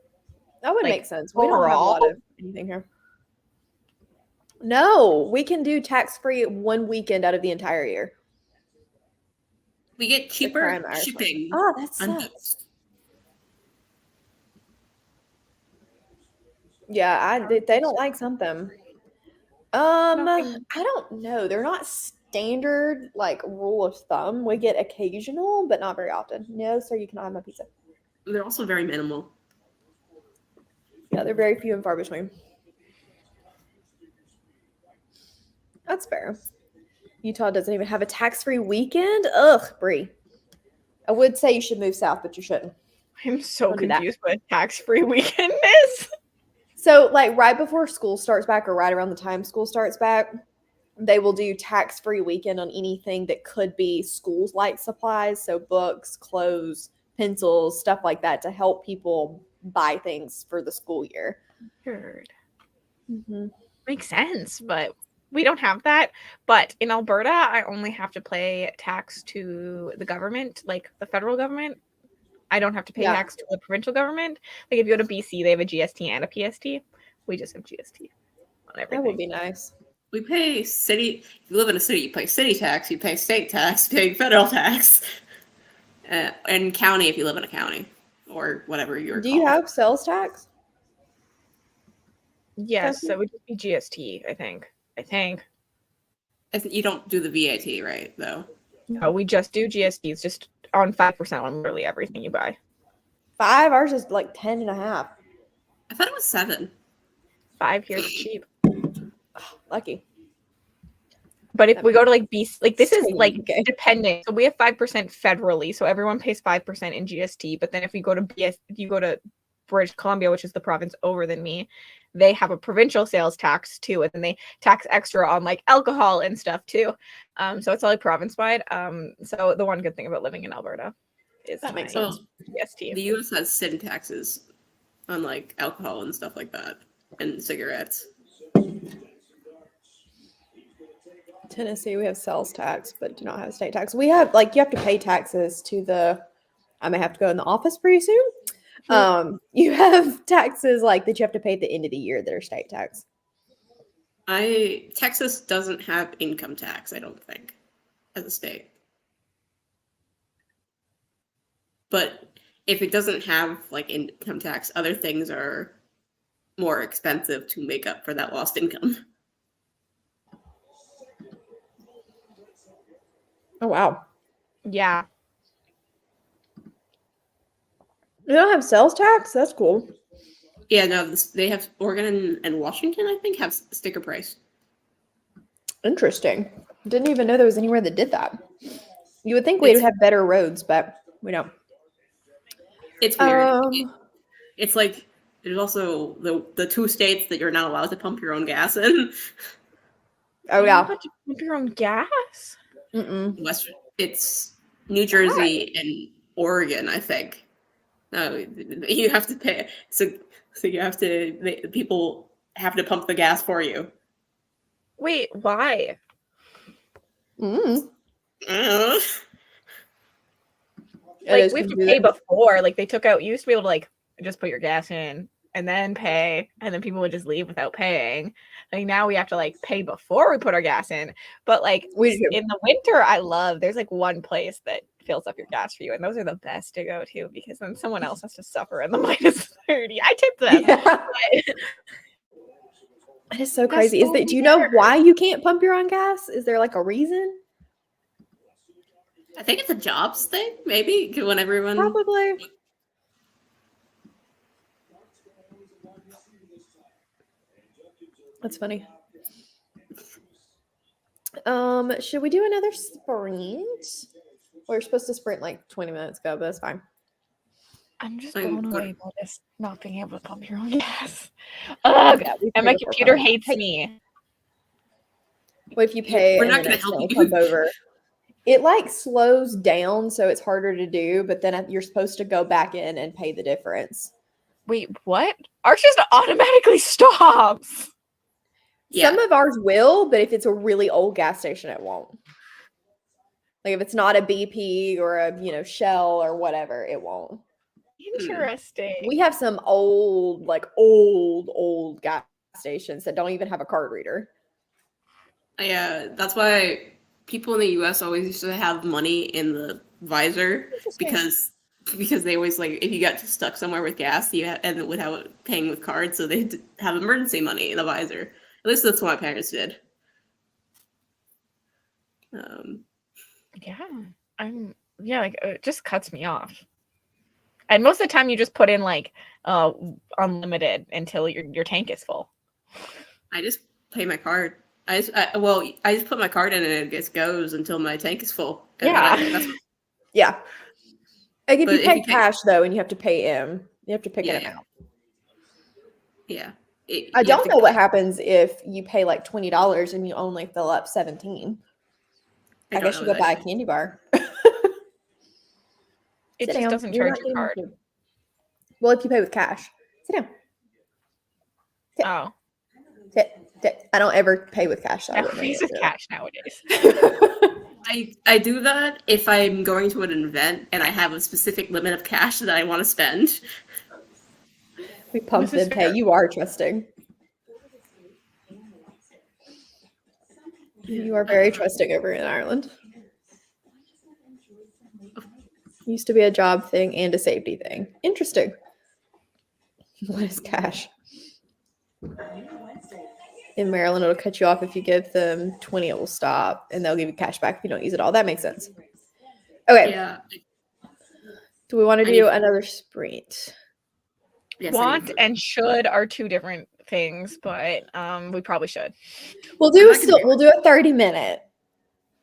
That would make sense. We don't have a lot of anything here. No, we can do tax-free one weekend out of the entire year. We get cheaper shipping. Oh, that sucks. Yeah, they don't like something. I don't know. They're not standard like rule of thumb. We get occasional, but not very often. No, sir, you cannot have my pizza. They're also very minimal. Yeah, they're very few and far between. That's fair. Utah doesn't even have a tax-free weekend. Ugh, Brie. I would say you should move south, but you shouldn't. I'm so confused what a tax-free weekend is. So, like, right before school starts back or right around the time school starts back, they will do tax-free weekend on anything that could be schools-like supplies. So books, clothes, pencils, stuff like that to help people buy things for the school year. Heard. Mm-hmm. Makes sense, but we don't have that. But in Alberta, I only have to pay tax to the government, like the federal government. I don't have to pay tax to the provincial government. Like if you go to BC, they have a GST and a PST. We just have GST on everything. That would be nice. We pay city. If you live in a city, you pay city tax. You pay state tax. You pay federal tax. And county if you live in a county or whatever you're. Do you have sales tax? Yes, that would just be GST. I think. You don't do the VAT, right? Though. No, we just do GST. It's just on 5% on literally everything you buy. 5? Ours is like 10.5. I thought it was 7. 5 here is cheap. Lucky. But if we go to like BC, like this is like depending. So we have 5% federally, so everyone pays 5% in GST. But then if you go to British Columbia, which is the province over than me, they have a provincial sales tax too, and then they tax extra on like alcohol and stuff too. So it's all like province wide. So the one good thing about living in Alberta is that makes sense. GST. The U.S. has sin taxes on like alcohol and stuff like that, and cigarettes. Tennessee, we have sales tax, but do not have state tax. We have you have to pay taxes to the. I may have to go in the office pretty soon. You have taxes that you have to pay at the end of the year that are state tax. Texas doesn't have income tax, I don't think, as a state. But if it doesn't have income tax, other things are more expensive to make up for that lost income. Oh wow. Yeah. They don't have sales tax? That's cool. Yeah, no, they have Oregon and Washington, I think, have sticker price. Interesting. Didn't even know there was anywhere that did that. You would think we'd have better roads, but we don't. It's weird. It's like there's also the 2 states that you're not allowed to pump your own gas in. Oh yeah. Pump your own gas? It's New Jersey and Oregon, I think. No, you have to pay. So you have to. People have to pump the gas for you. Wait, why? Mm. We have to pay before. They took out. You used to be able to just put your gas in and then pay, and then people would just leave without paying. Now we have to pay before we put our gas in. But in the winter, I love. There's one place that fills up your gas for you, and those are the best to go to because then someone else has to suffer in the -30. I tip them. Yeah. That is so crazy. Do you know why you can't pump your own gas? Is there a reason? I think it's a jobs thing, maybe when everyone probably. That's funny. Should we do another sprint? We're supposed to sprint 20 minutes ago, but that's fine. I'm just blown away by this not being able to pump your own gas. Ugh, and my computer hates me. What if you pay? We're not going to help you. Pump over. It slows down, so it's harder to do. But then you're supposed to go back in and pay the difference. Wait, what? Ours just automatically stops. Yeah. Some of ours will, but if it's a really old gas station, it won't. If it's not a BP or a Shell or whatever, it won't. Interesting. We have some old old gas stations that don't even have a card reader. Yeah, that's why people in the US always used to have money in the visor because they always if you got stuck somewhere with gas, and without paying with cards, so they have emergency money in the visor. At least that's what my parents did. It just cuts me off. And most of the time, you just put in unlimited until your tank is full. I just pay my card. I just put my card in and it just goes until my tank is full. Yeah. Yeah. If you pay cash though, and you have to pay him, you have to pick an amount. Yeah. I don't know what happens if you pay $20 and you only fill up 17. I guess you go buy a candy bar. It just doesn't charge your card. Well, if you pay with cash. Sit down. Sit. Oh. Sit. I don't ever pay with cash. So Everybody's with cash nowadays. I do that if I'm going to an event and I have a specific limit of cash that I want to spend. We pump and pay. You are trusting. You are very trusting over in Ireland. Used to be a job thing and a safety thing. Interesting. What is cash? In Maryland, it'll cut you off if you give them 20, it will stop, and they'll give you cash back if you don't use it all. That makes sense. Okay. Yeah. Do we want to do another sprint? Yes, want and should are two different things, but we probably should. We'll do a 30-minute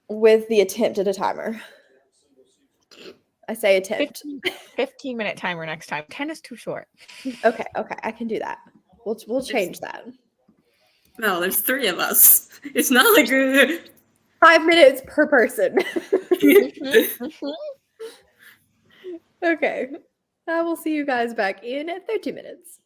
with the attempt at a timer. I say attempt. 15-minute timer next time. 10 is too short. Okay, I can do that. We'll change that. No, there's 3 of us. It's not 5 minutes per person. Okay. I will see you guys back in 30 minutes.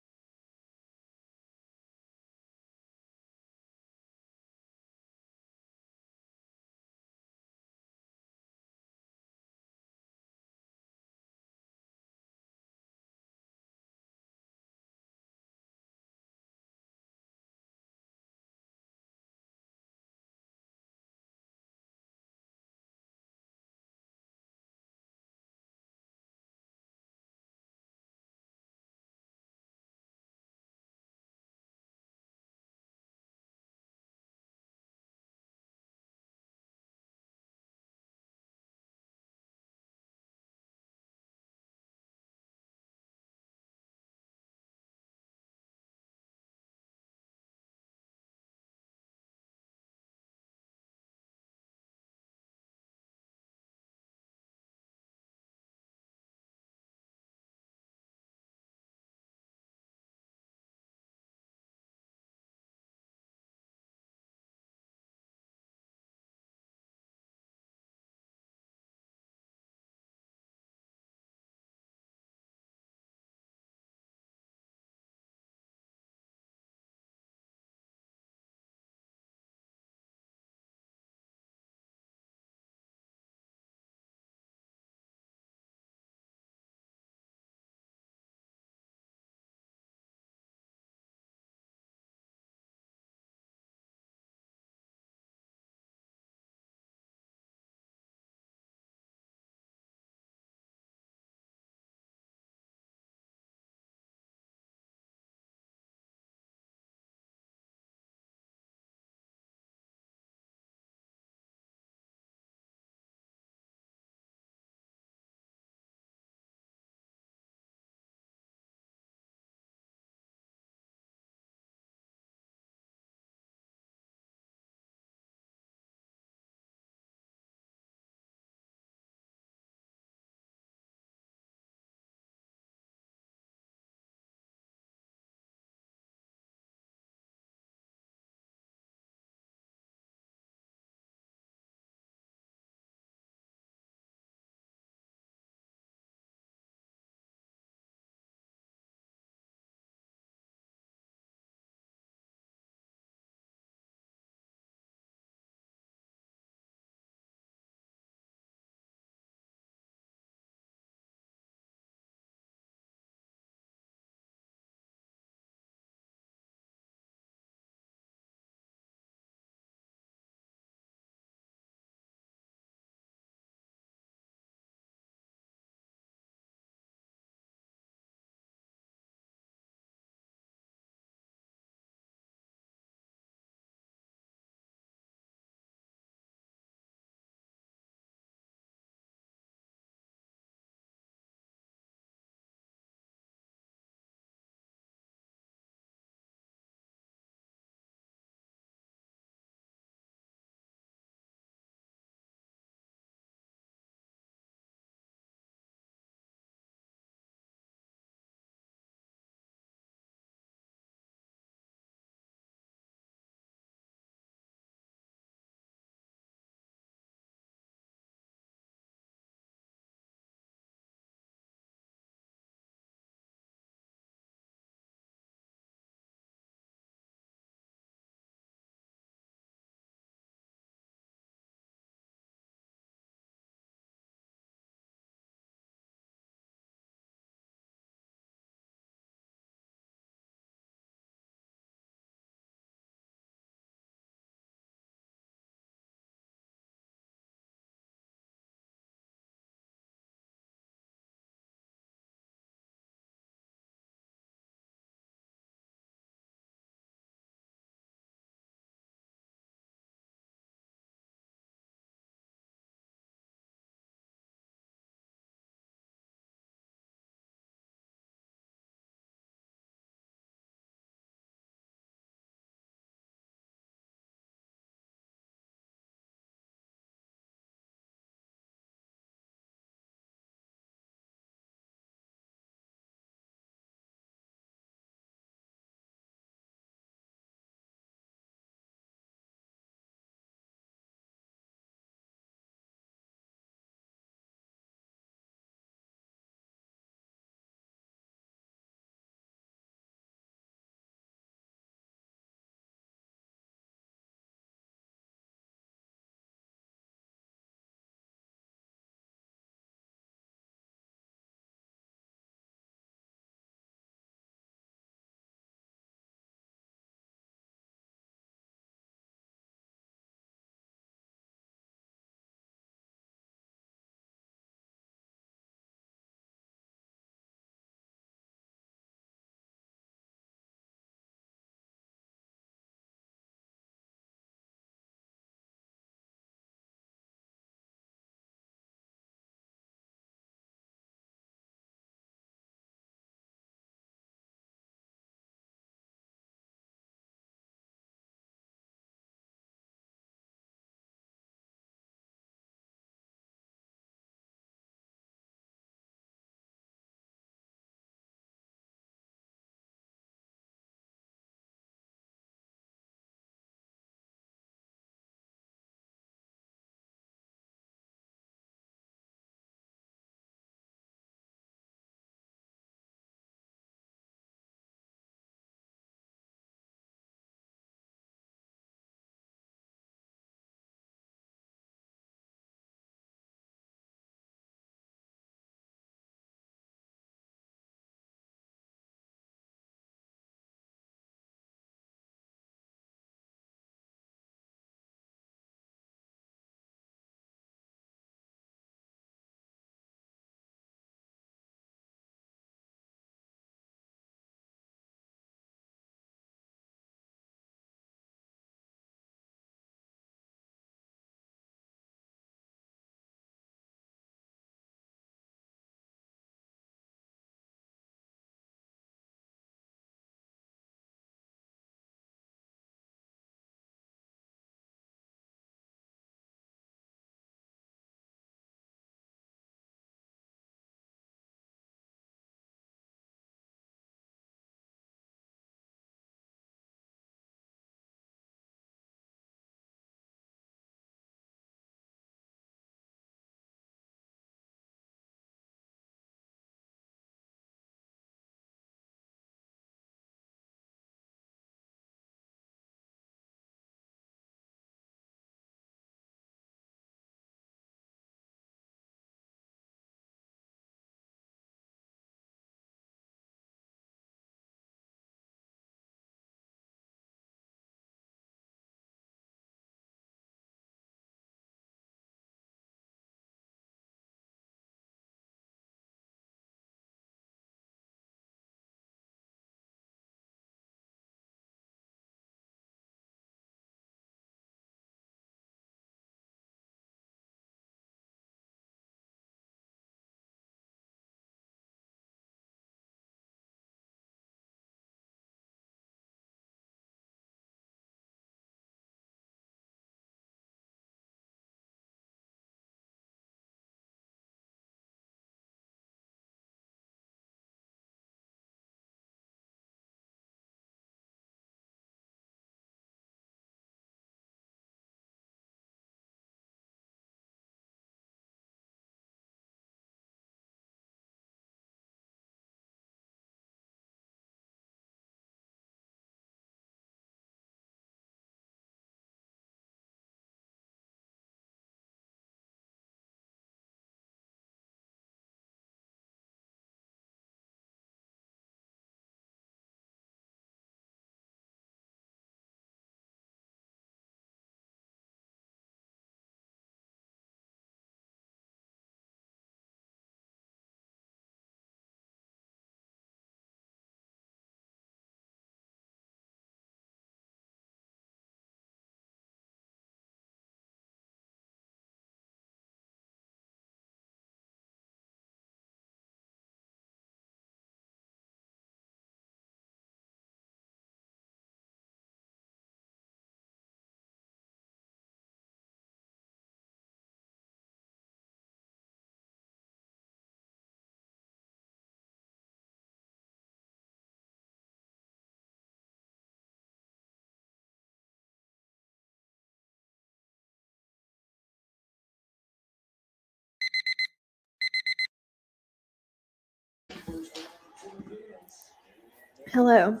Hello.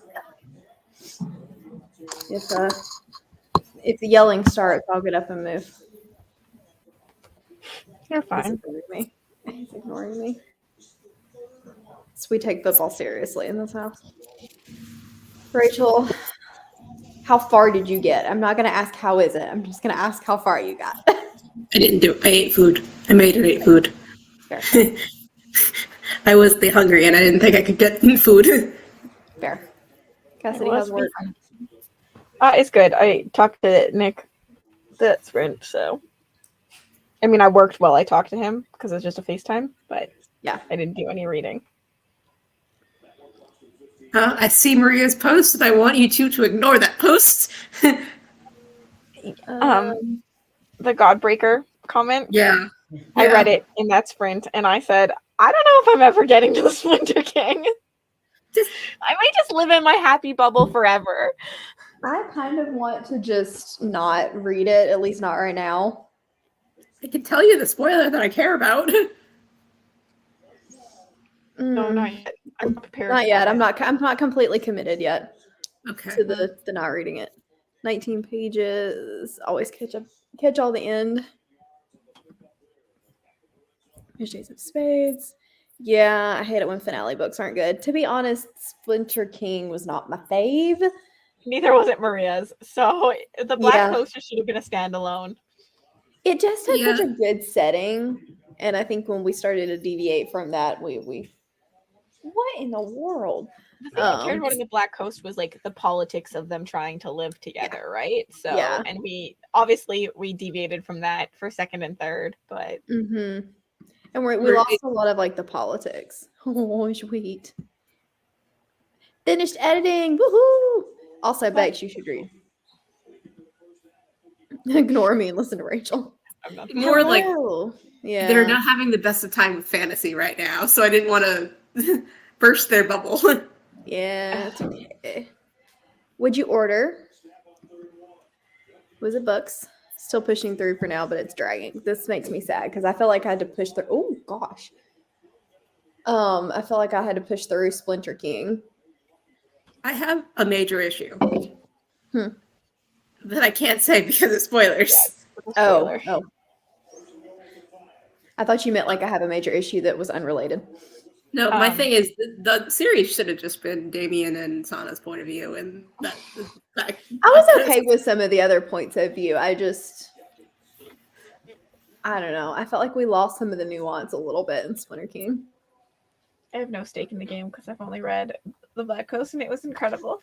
If the yelling starts, I'll get up and move. You're fine. He's ignoring me. So we take football seriously in this house. Rachel, how far did you get? I'm not going to ask how is it. I'm just going to ask how far you got. I didn't do it. I ate food. I made her eat food. Fair. I was hungry and I didn't think I could get food. Fair. Cassidy, how's work? It's good. I talked to Nick the sprint, so I mean I worked while I talked to him because it was just a FaceTime, but yeah, I didn't do any reading. I see Maria's post and I want you two to ignore that post. The Godbreaker comment. Yeah. I read it in that sprint and I said, I don't know if I'm ever getting to the Splinter King. I might just live in my happy bubble forever. I kind of want to just not read it, at least not right now. I can tell you the spoiler that I care about. No, not yet. I'm not prepared. Not yet. I'm not completely committed yet. Okay. To the not reading it. 19 pages. Always catch all the end. Here's Ace of Spades. Yeah, I hate it when finale books aren't good. To be honest, Splinter King was not my fave. Neither was it Maria's. So the Black Coaster should have been a standalone. It just had such a good setting. And I think when we started to deviate from that, we what in the world? The thing I cared about in the Black Coast was like the politics of them trying to live together, right? So and we deviated from that for second and third, but and we lost a lot of like the politics. Oh, sweet. Finished editing. Woohoo! Also, Bex, you should read. Ignore me and listen to Rachel. More like they're not having the best of time with fantasy right now, so I didn't want to burst their bubble. Yeah, it's okay. Would you order? Was it books? Still pushing through for now, but it's dragging. This makes me sad because I feel like I had to push through. Oh gosh. I feel like I had to push through Splinter King. I have a major issue that I can't say because of spoilers. Oh. I thought you meant like I have a major issue that was unrelated. No, my thing is the series should have just been Damien and Sana's point of view, and that I was okay with some of the other points of view. I don't know. I felt like we lost some of the nuance a little bit in Splinter King. I have no stake in the game because I've only read The Black Coast and it was incredible.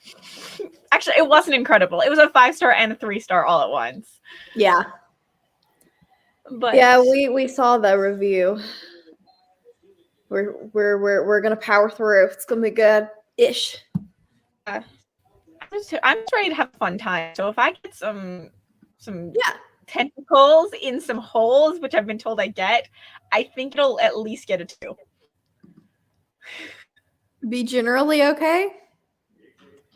Actually, it wasn't incredible. It was a 5-star and a 3-star all at once. Yeah. But yeah, we saw the review. We're gonna power through. It's gonna be good-ish. I'm just ready to have a fun time. So if I get some tentacles in some holes, which I've been told I get, I think it'll at least get a 2. Be generally okay.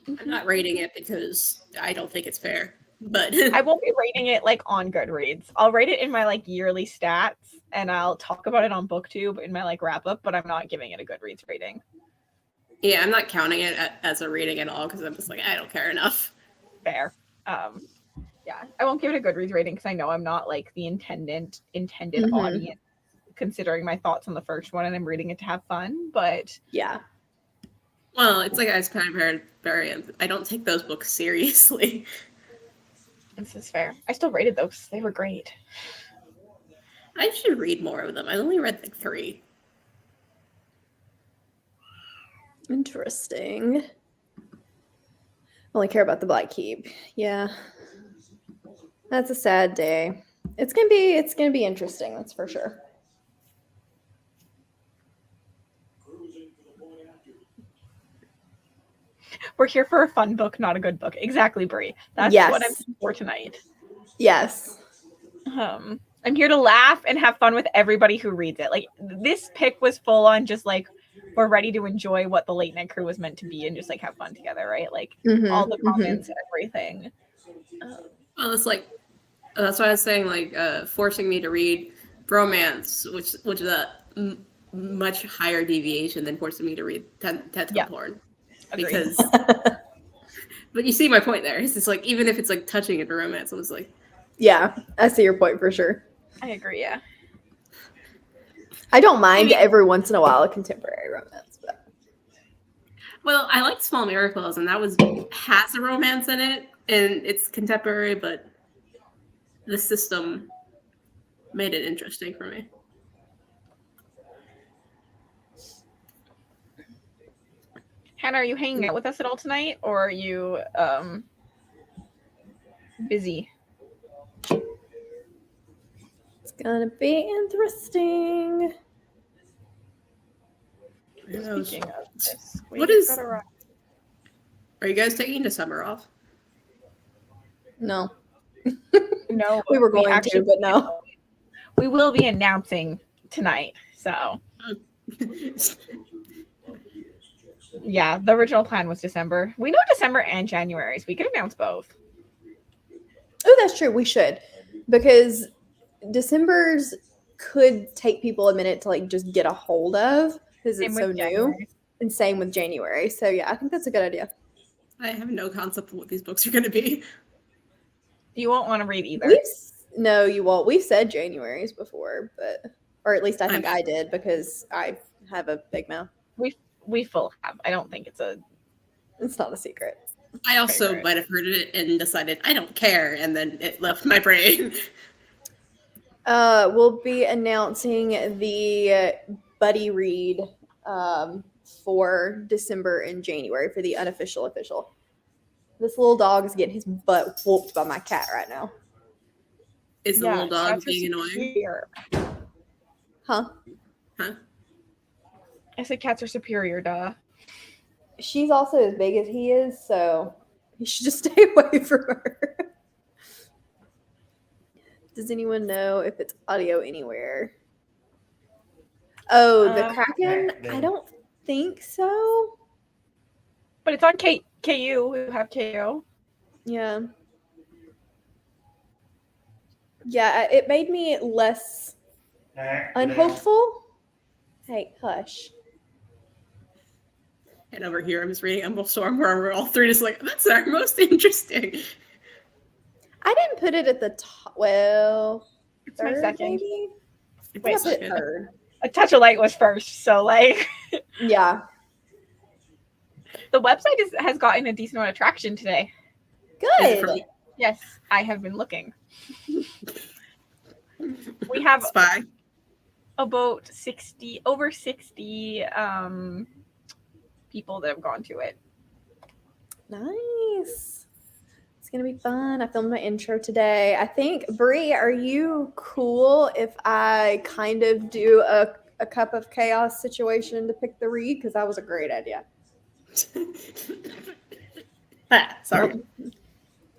I'm not rating it because I don't think it's fair. But I won't be rating it like on Goodreads. I'll rate it in my like yearly stats and I'll talk about it on BookTube in my like wrap up, but I'm not giving it a Goodreads rating. Yeah, I'm not counting it as a rating at all because I'm just like, I don't care enough. Fair. Yeah, I won't give it a Goodreads rating because I know I'm not like the intended audience, considering my thoughts on the first one, and I'm reading it to have fun. But yeah, well, it's like Ice Pine Barbarian. I don't take those books seriously. This is fair. I still rated those; they were great. I should read more of them. I only read like 3. Interesting. Only care about the Black Keep. Yeah. That's a sad day. It's gonna be interesting, that's for sure. We're here for a fun book, not a good book. Exactly, Brie. That's what I'm here for tonight. Yes. I'm here to laugh and have fun with everybody who reads it. Like this pick was full on just like we're ready to enjoy what the Late Night Crew was meant to be and just like have fun together, right? Like all the comments, everything. Well, it's like that's why I was saying like forcing me to read romance, which is a much higher deviation than forcing me to read tentacle porn. because. But you see my point there. It's just like even if it's like touching into romance, I was like, yeah, I see your point for sure. I agree. Yeah. I don't mind every once in a while a contemporary romance, but well, I like Small Miracles, and that has a romance in it, and it's contemporary, but the system made it interesting for me. Hannah, are you hanging out with us at all tonight, or are you busy? It's gonna be interesting. Speaking of this, are you guys taking the summer off? No. No, we were going to, but no. We will be announcing tonight, so. Yeah, the original plan was December. We know December and January, so we could announce both. Oh, that's true. We should, because December's could take people a minute to like just get a hold of because it's so new. And same with January. So yeah, I think that's a good idea. I have no concept of what these books are going to be. You won't want to read either. No, you won't. We've said January's before, or at least I think I did because I have a big mouth. We full have. I don't think it's not a secret. I also might have heard it and decided I don't care, and then it left my brain. We'll be announcing the buddy read for December and January for the unofficial official. This little dog is getting his butt whooped by my cat right now. Is the little dog being annoying? Huh? I said cats are superior, duh. She's also as big as he is, so you should just stay away from her. Does anyone know if it's audio anywhere? Oh, the Kraken? I don't think so. But it's on KU. We have KU. Yeah. Yeah, it made me less unhopeful. Hey, hush. And over here, I'm just reading Emerald Storm, where we're all three just like, that's our most interesting. I didn't put it at the top. Well, it's my second. Maybe? Wait, third. A Touch of Light was first, so like. Yeah. The website has gotten a decent amount of traction today. Good. Yes, I have been looking. We have about over 60 people that have gone to it. Nice. It's gonna be fun. I filmed my intro today. I think, Brie, are you cool if I kind of do a Cup of Chaos situation to pick the read? Because that was a great idea. Sorry.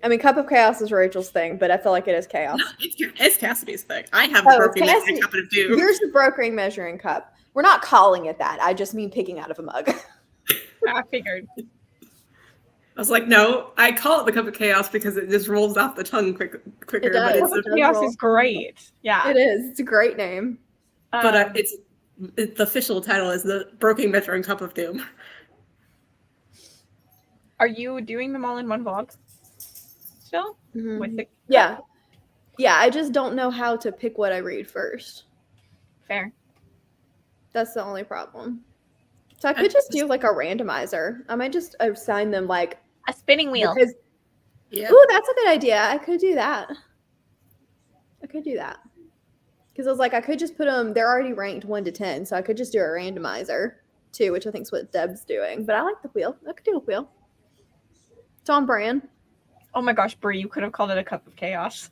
I mean, Cup of Chaos is Rachel's thing, but I feel like it is chaos. No, it's Cassidy's thing. I have the brokering measuring cup of doom. Here's the brokering measuring cup. We're not calling it that. I just mean picking out of a mug. I figured. I was like, no, I call it the Cup of Chaos because it just rolls off the tongue quicker. It does. Cup of Chaos is great. Yeah, it is. It's a great name. But the official title is the Brokering Measuring Cup of Doom. Are you doing them all in one vlog? Still? Mm-hmm. With the yeah. I just don't know how to pick what I read first. Fair. That's the only problem. So I could just do like a randomizer. I might just assign them like a spinning wheel. Yeah. Ooh, that's a good idea. I could do that. Because I was like, I could just put them. They're already ranked 1 to 10, so I could just do a randomizer too, which I think is what Deb's doing. But I like the wheel. I could do a wheel. It's on brand. Oh my gosh, Brie, you could have called it a Cup of Chaos.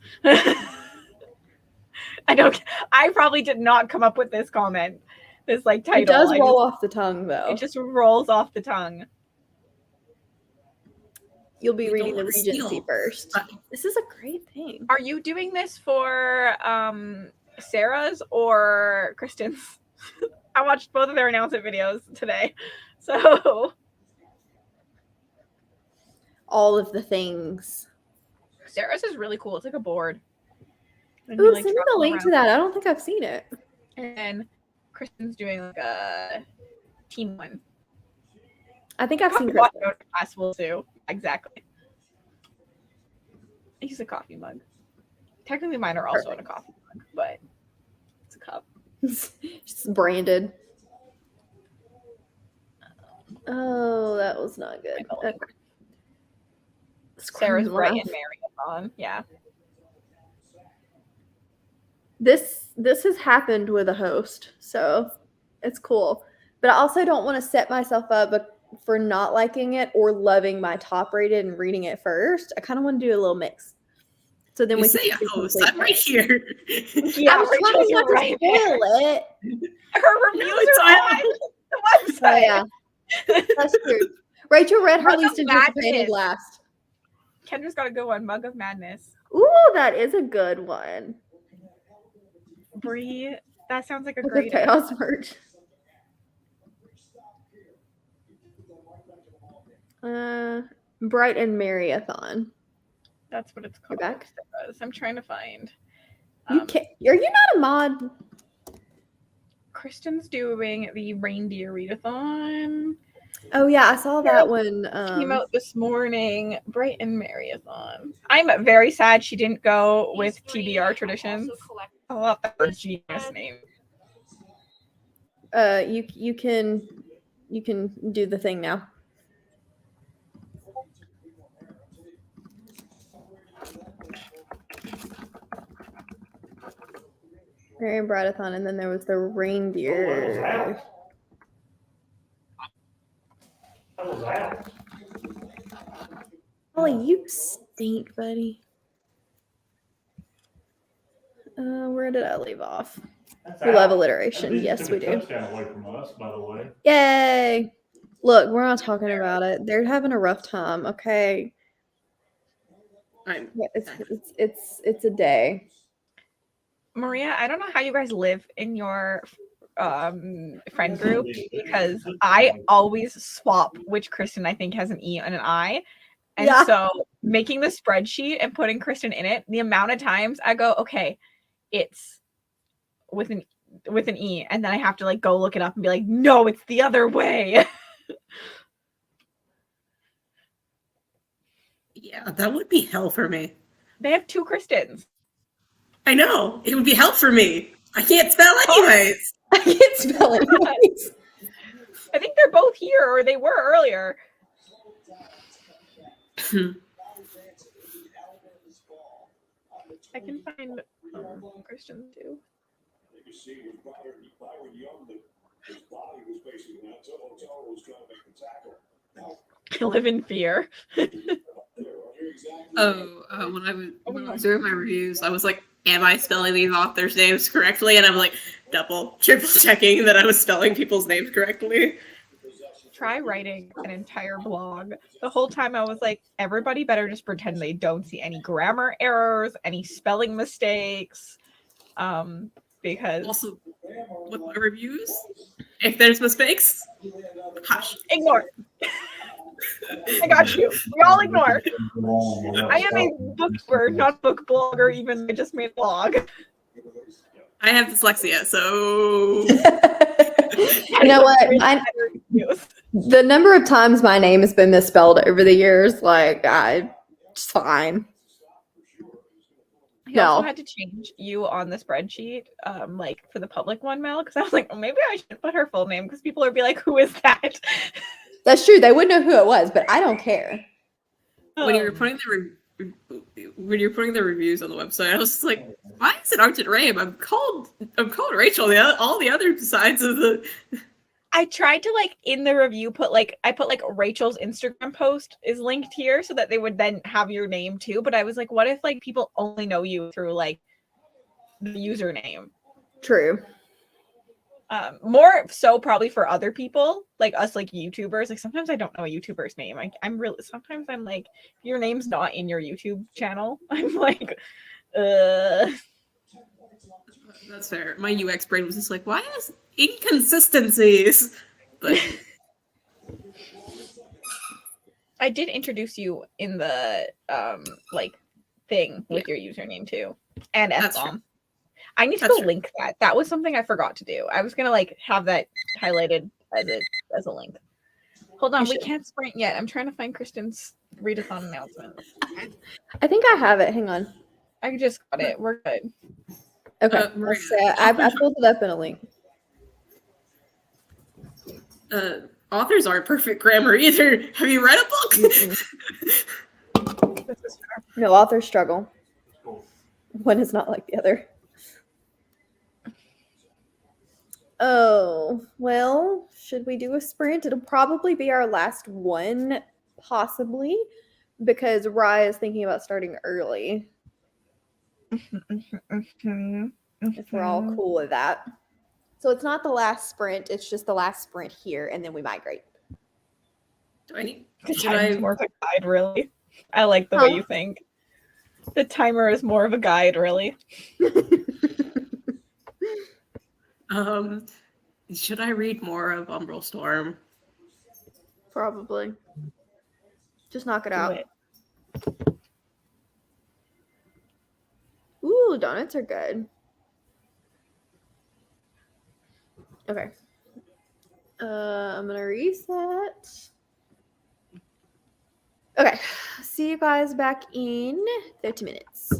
I probably did not come up with this comment. This like title. It does roll off the tongue though. It just rolls off the tongue. You'll be reading the Regency first. This is a great thing. Are you doing this for Sarah's or Kristen's? I watched both of their announcement videos today. So all of the things. Sarah's is really cool. It's like a board. Ooh, send me the link to that. I don't think I've seen it. And Kristen's doing like a team one. I think I've seen water in a glass will too. Exactly. I use a coffee mug. Technically, mine are also in a coffee mug, but it's a cup. It's branded. Oh, that was not good. Okay. Sarah's Bright and Marathon. Yeah. This has happened with a host, so it's cool. But I also don't want to set myself up for not liking it or loving my top rated and reading it first. I kind of want to do a little mix. So then we say host. I'm right here. Yeah, I was trying not to spoil it. Her reviews are on the website. Oh, yeah. That's true. Rachel read her least anticipated last. Kendra's got a good one. Mug of Madness. Ooh, that is a good one. Bree, that sounds like a great chaos merch. Bright and Marathon. That's what it's called. You're back? I'm trying to find. You can't. Are you not a mod? Kristen's doing the reindeer readathon. Oh yeah, I saw that one. Came out this morning. Bright and Marathon. I'm very sad she didn't go with TBR Traditions. I love that genius name. You can do the thing now. Mary and Brightathon, and then there was the reindeer. Ollie, you stink, buddy. Where did I leave off? We love alliteration. Yes, we do. Away from us, by the way. Yay! Look, we're not talking about it. They're having a rough time. Okay. It's a day. Maria, I don't know how you guys live in your friend group because I always swap which Kristen I think has an E and an I. And so making the spreadsheet and putting Kristen in it, the amount of times I go, okay, it's with an E, and then I have to like go look it up and be like, no, it's the other way. Yeah, that would be hell for me. They have 2 Kristens. I know. It would be hell for me. I can't spell anyways. I can't spell anyways. I think they're both here, or they were earlier. I can find Kristen too. I live in fear. When I was doing my reviews, I was like, am I spelling these authors' names correctly? And I'm like double, triple checking that I was spelling people's names correctly. Try writing an entire blog. The whole time I was like, everybody better just pretend they don't see any grammar errors, any spelling mistakes. Because also with my reviews, if there's mistakes, hush. Ignore. I got you. We all ignore. I am a bookbird, not book blogger, even I just made a blog. I have dyslexia, so you know what? The number of times my name has been misspelled over the years, like it's fine. I also had to change you on the spreadsheet, like for the public one, Mel, because I was like, oh, maybe I should put her full name because people would be like, who is that? That's true. They wouldn't know who it was, but I don't care. When you were putting the reviews on the website, I was just like, why is it Argent Rame? I'm called Rachel. All the other sides of the. I tried to like in the review I put Rachel's Instagram post is linked here so that they would then have your name too. But I was like, what if like people only know you through like the username? True. More so probably for other people like us, like YouTubers. Like sometimes I don't know a YouTuber's name. I'm like, if your name's not in your YouTube channel, I'm like, That's fair. My UX brain was just like, why is inconsistencies? But I did introduce you in the thing with your username too, and F-bomb. I need to go link that. That was something I forgot to do. I was gonna like have that highlighted as a link. Hold on, we can't sprint yet. I'm trying to find Kristen's readathon announcement. I think I have it. Hang on. I just got it. We're good. Okay. I pulled it up in a link. Authors aren't perfect grammar either. Have you read a book? No, authors struggle. One is not like the other. Oh, well, should we do a sprint? It'll probably be our last one, possibly, because Rye is thinking about starting early. If we're all cool with that. So it's not the last sprint, it's just the last sprint here, and then we migrate. Should I more of a guide, really? I like the way you think. The timer is more of a guide, really. Should I read more of Umbral Storm? Probably. Just knock it out. Ooh, donuts are good. Okay. I'm gonna reset. Okay. See you guys back in 30 minutes.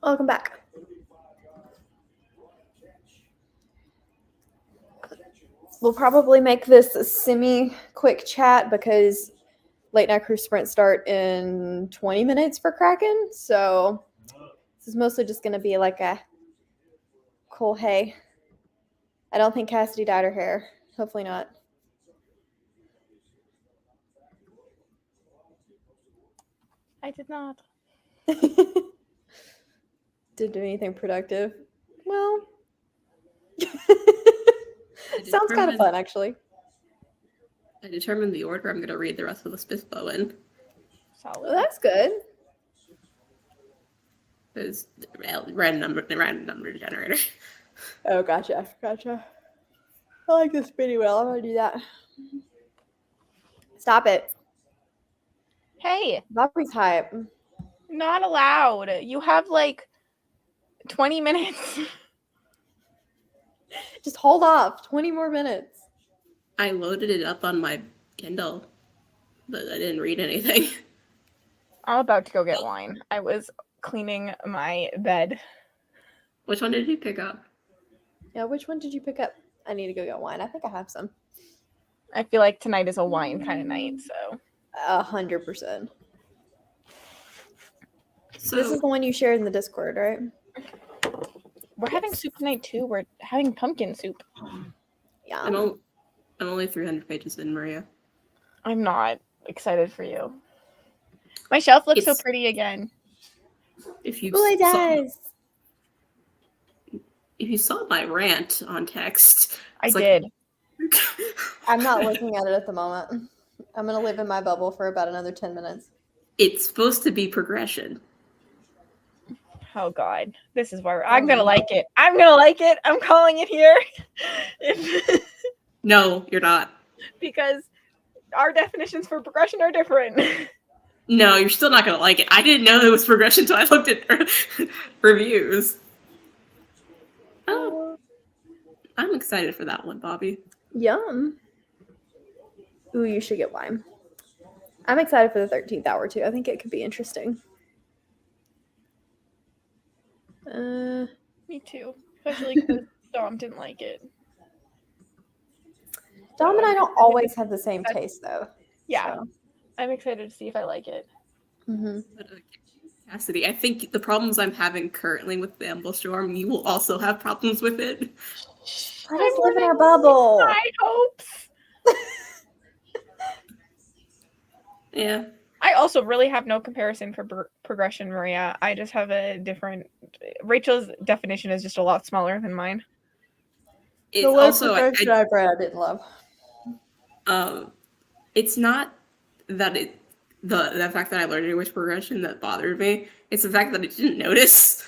Welcome back. We'll probably make this a semi-quick chat because late night crew sprint start in 20 minutes for Kraken. So this is mostly just going to be like a cool hey. I don't think Cassidy dyed her hair. Hopefully not. I did not. Didn't do anything productive. Well, sounds kind of fun, actually. I determined the order I'm going to read the rest of the Spisbo in. Solid. Well, that's good. It's random number generator. Oh, gotcha. I like this pretty well. I'm going to do that. Stop it. Hey. Bobby's hype. Not allowed. You have like 20 minutes. Just hold off. 20 more minutes. I loaded it up on my Kindle, but I didn't read anything. I'm about to go get wine. I was cleaning my bed. Which one did you pick up? Yeah, which one did you pick up? I need to go get wine. I think I have some. I feel like tonight is a wine kind of night, so. 100%. So This is the one you shared in the Discord, right? We're having soup tonight too. We're having pumpkin soup. Yeah. I'm only 300 pages in, Maria. I'm not excited for you. My shelf looks so pretty again. If you Oh, it does. If you saw my rant on text, I did. I'm not looking at it at the moment. I'm going to live in my bubble for about another 10 minutes. It's supposed to be progression. Oh God, this is where I'm gonna like it. I'm gonna like it. I'm calling it here. No, you're not. Because our definitions for progression are different. No, you're still not gonna like it. I didn't know it was progression until I looked at reviews. Oh, I'm excited for that one, Bobby. Yum. Ooh, you should get wine. I'm excited for the 13th hour too. I think it could be interesting. Me too. Especially because Dom didn't like it. Dom and I don't always have the same taste, though. Yeah. So. I'm excited to see if I like it. Mm-hmm. Cassidy, I think the problems I'm having currently with the Amble Storm, you will also have problems with it. Let us live in our bubble. My hopes. Yeah. I also really have no comparison for progression, Maria. I just have a different. Rachel's definition is just a lot smaller than mine. It's also I didn't love. It's not that the fact that I learned English progression that bothered me. It's the fact that I didn't notice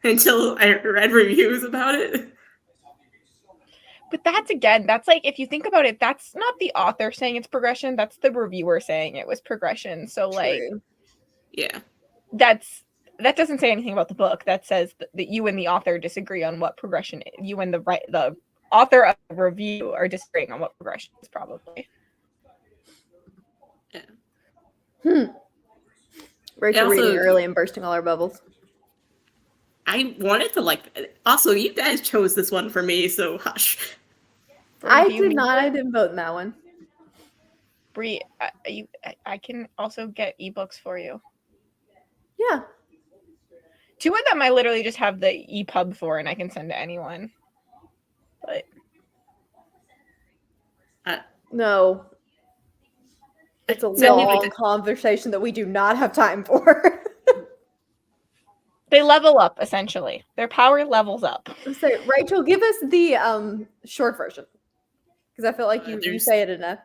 until I read reviews about it. But that's like, if you think about it, that's not the author saying it's progression. That's the reviewer saying it was progression. So like, yeah, that doesn't say anything about the book. That says that you and the author disagree on what progression is. You and the author of the review are disagreeing on what progression is, probably. Yeah. Rachel reading early and bursting all our bubbles. I wanted to like. Also, you guys chose this one for me, so hush. I did not. I didn't vote in that one. Bree, I can also get ebooks for you. Yeah. 2 of them I literally just have the EPUB for, and I can send to anyone. But no, it's a long conversation that we do not have time for. They level up, essentially. Their power levels up. So, Rachel, give us the short version. Because I feel like you say it enough.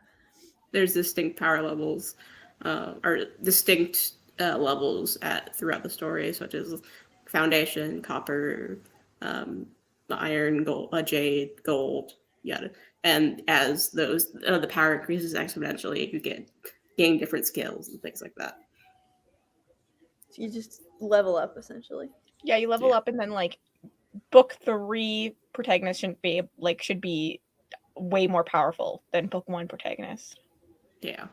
There's distinct power levels, or distinct levels throughout the story, such as foundation, copper, iron, gold, jade, gold, yada. And as those the power increases exponentially, you gain different skills and things like that. So you just level up, essentially. Yeah, you level up, and then like book 3 protagonist should be way more powerful than book 1 protagonist. Yeah.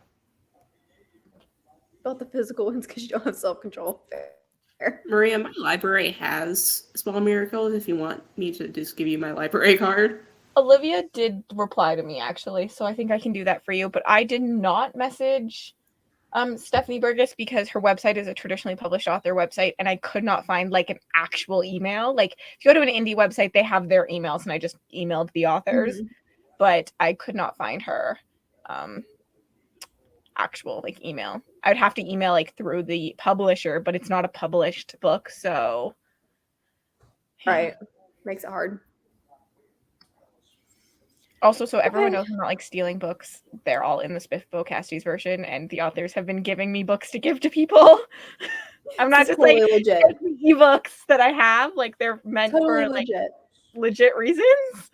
about the physical ones because you don't have self-control. Fair. Maria, my library has Small Miracles if you want me to just give you my library card. Olivia did reply to me, actually, so I think I can do that for you. But I did not message Stephanie Burgess because her website is a traditionally published author website, and I could not find like an actual email. Like if you go to an indie website, they have their emails, and I just emailed the authors, but I could not find her actual like email. I would have to email like through the publisher, but it's not a published book, so right, makes it hard. Also, so everyone knows I'm not like stealing books. They're all in the Spiffbo Casties version, and the authors have been giving me books to give to people. I'm not just totally like legit ebooks that I have. Like they're meant totally for like legit reasons.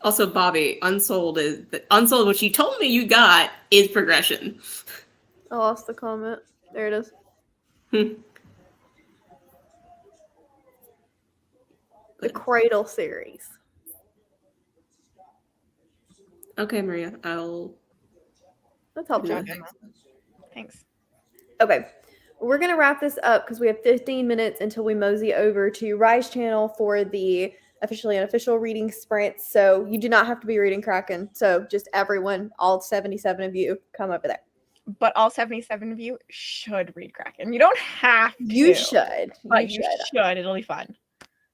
Also, Bobby, Unsold, what you told me you got is Progression. I lost the comment. There it is. The Cradle series. Okay, Maria, Let's help you. Thanks. Okay, we're gonna wrap this up because we have 15 minutes until we mosey over to Rise channel for the officially unofficial reading sprint. So you do not have to be reading Kraken. So just everyone, all 77 of you, come over there. But all 77 of you should read Kraken. You don't have to. You should. But you should. It'll be fun.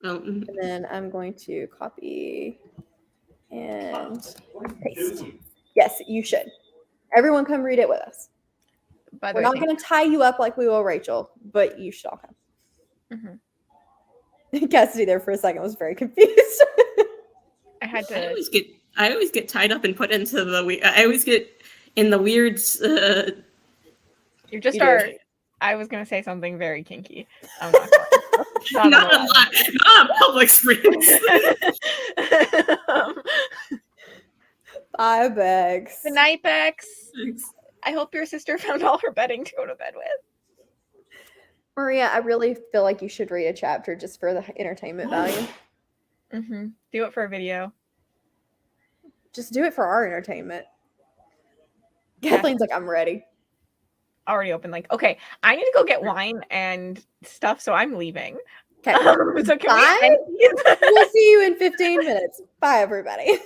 And then I'm going to copy and paste. Yes, you should. Everyone come read it with us. We're not going to tie you up like we will Rachel, but you should all come. Cassidy there for a second was very confused. I always get tied up and put into the I always get in the weird you just are. I was going to say something very kinky. I'm not not on public screens. 5 bags. Good night, Bex. Thanks. I hope your sister found all her bedding to go to bed with. Maria, I really feel like you should read a chapter just for the entertainment value. Do it for a video. Just do it for our entertainment. Kathleen's like, I'm ready. Already open. Like, okay, I need to go get wine and stuff, so I'm leaving. Okay. So can we'll see you in 15 minutes. Bye, everybody.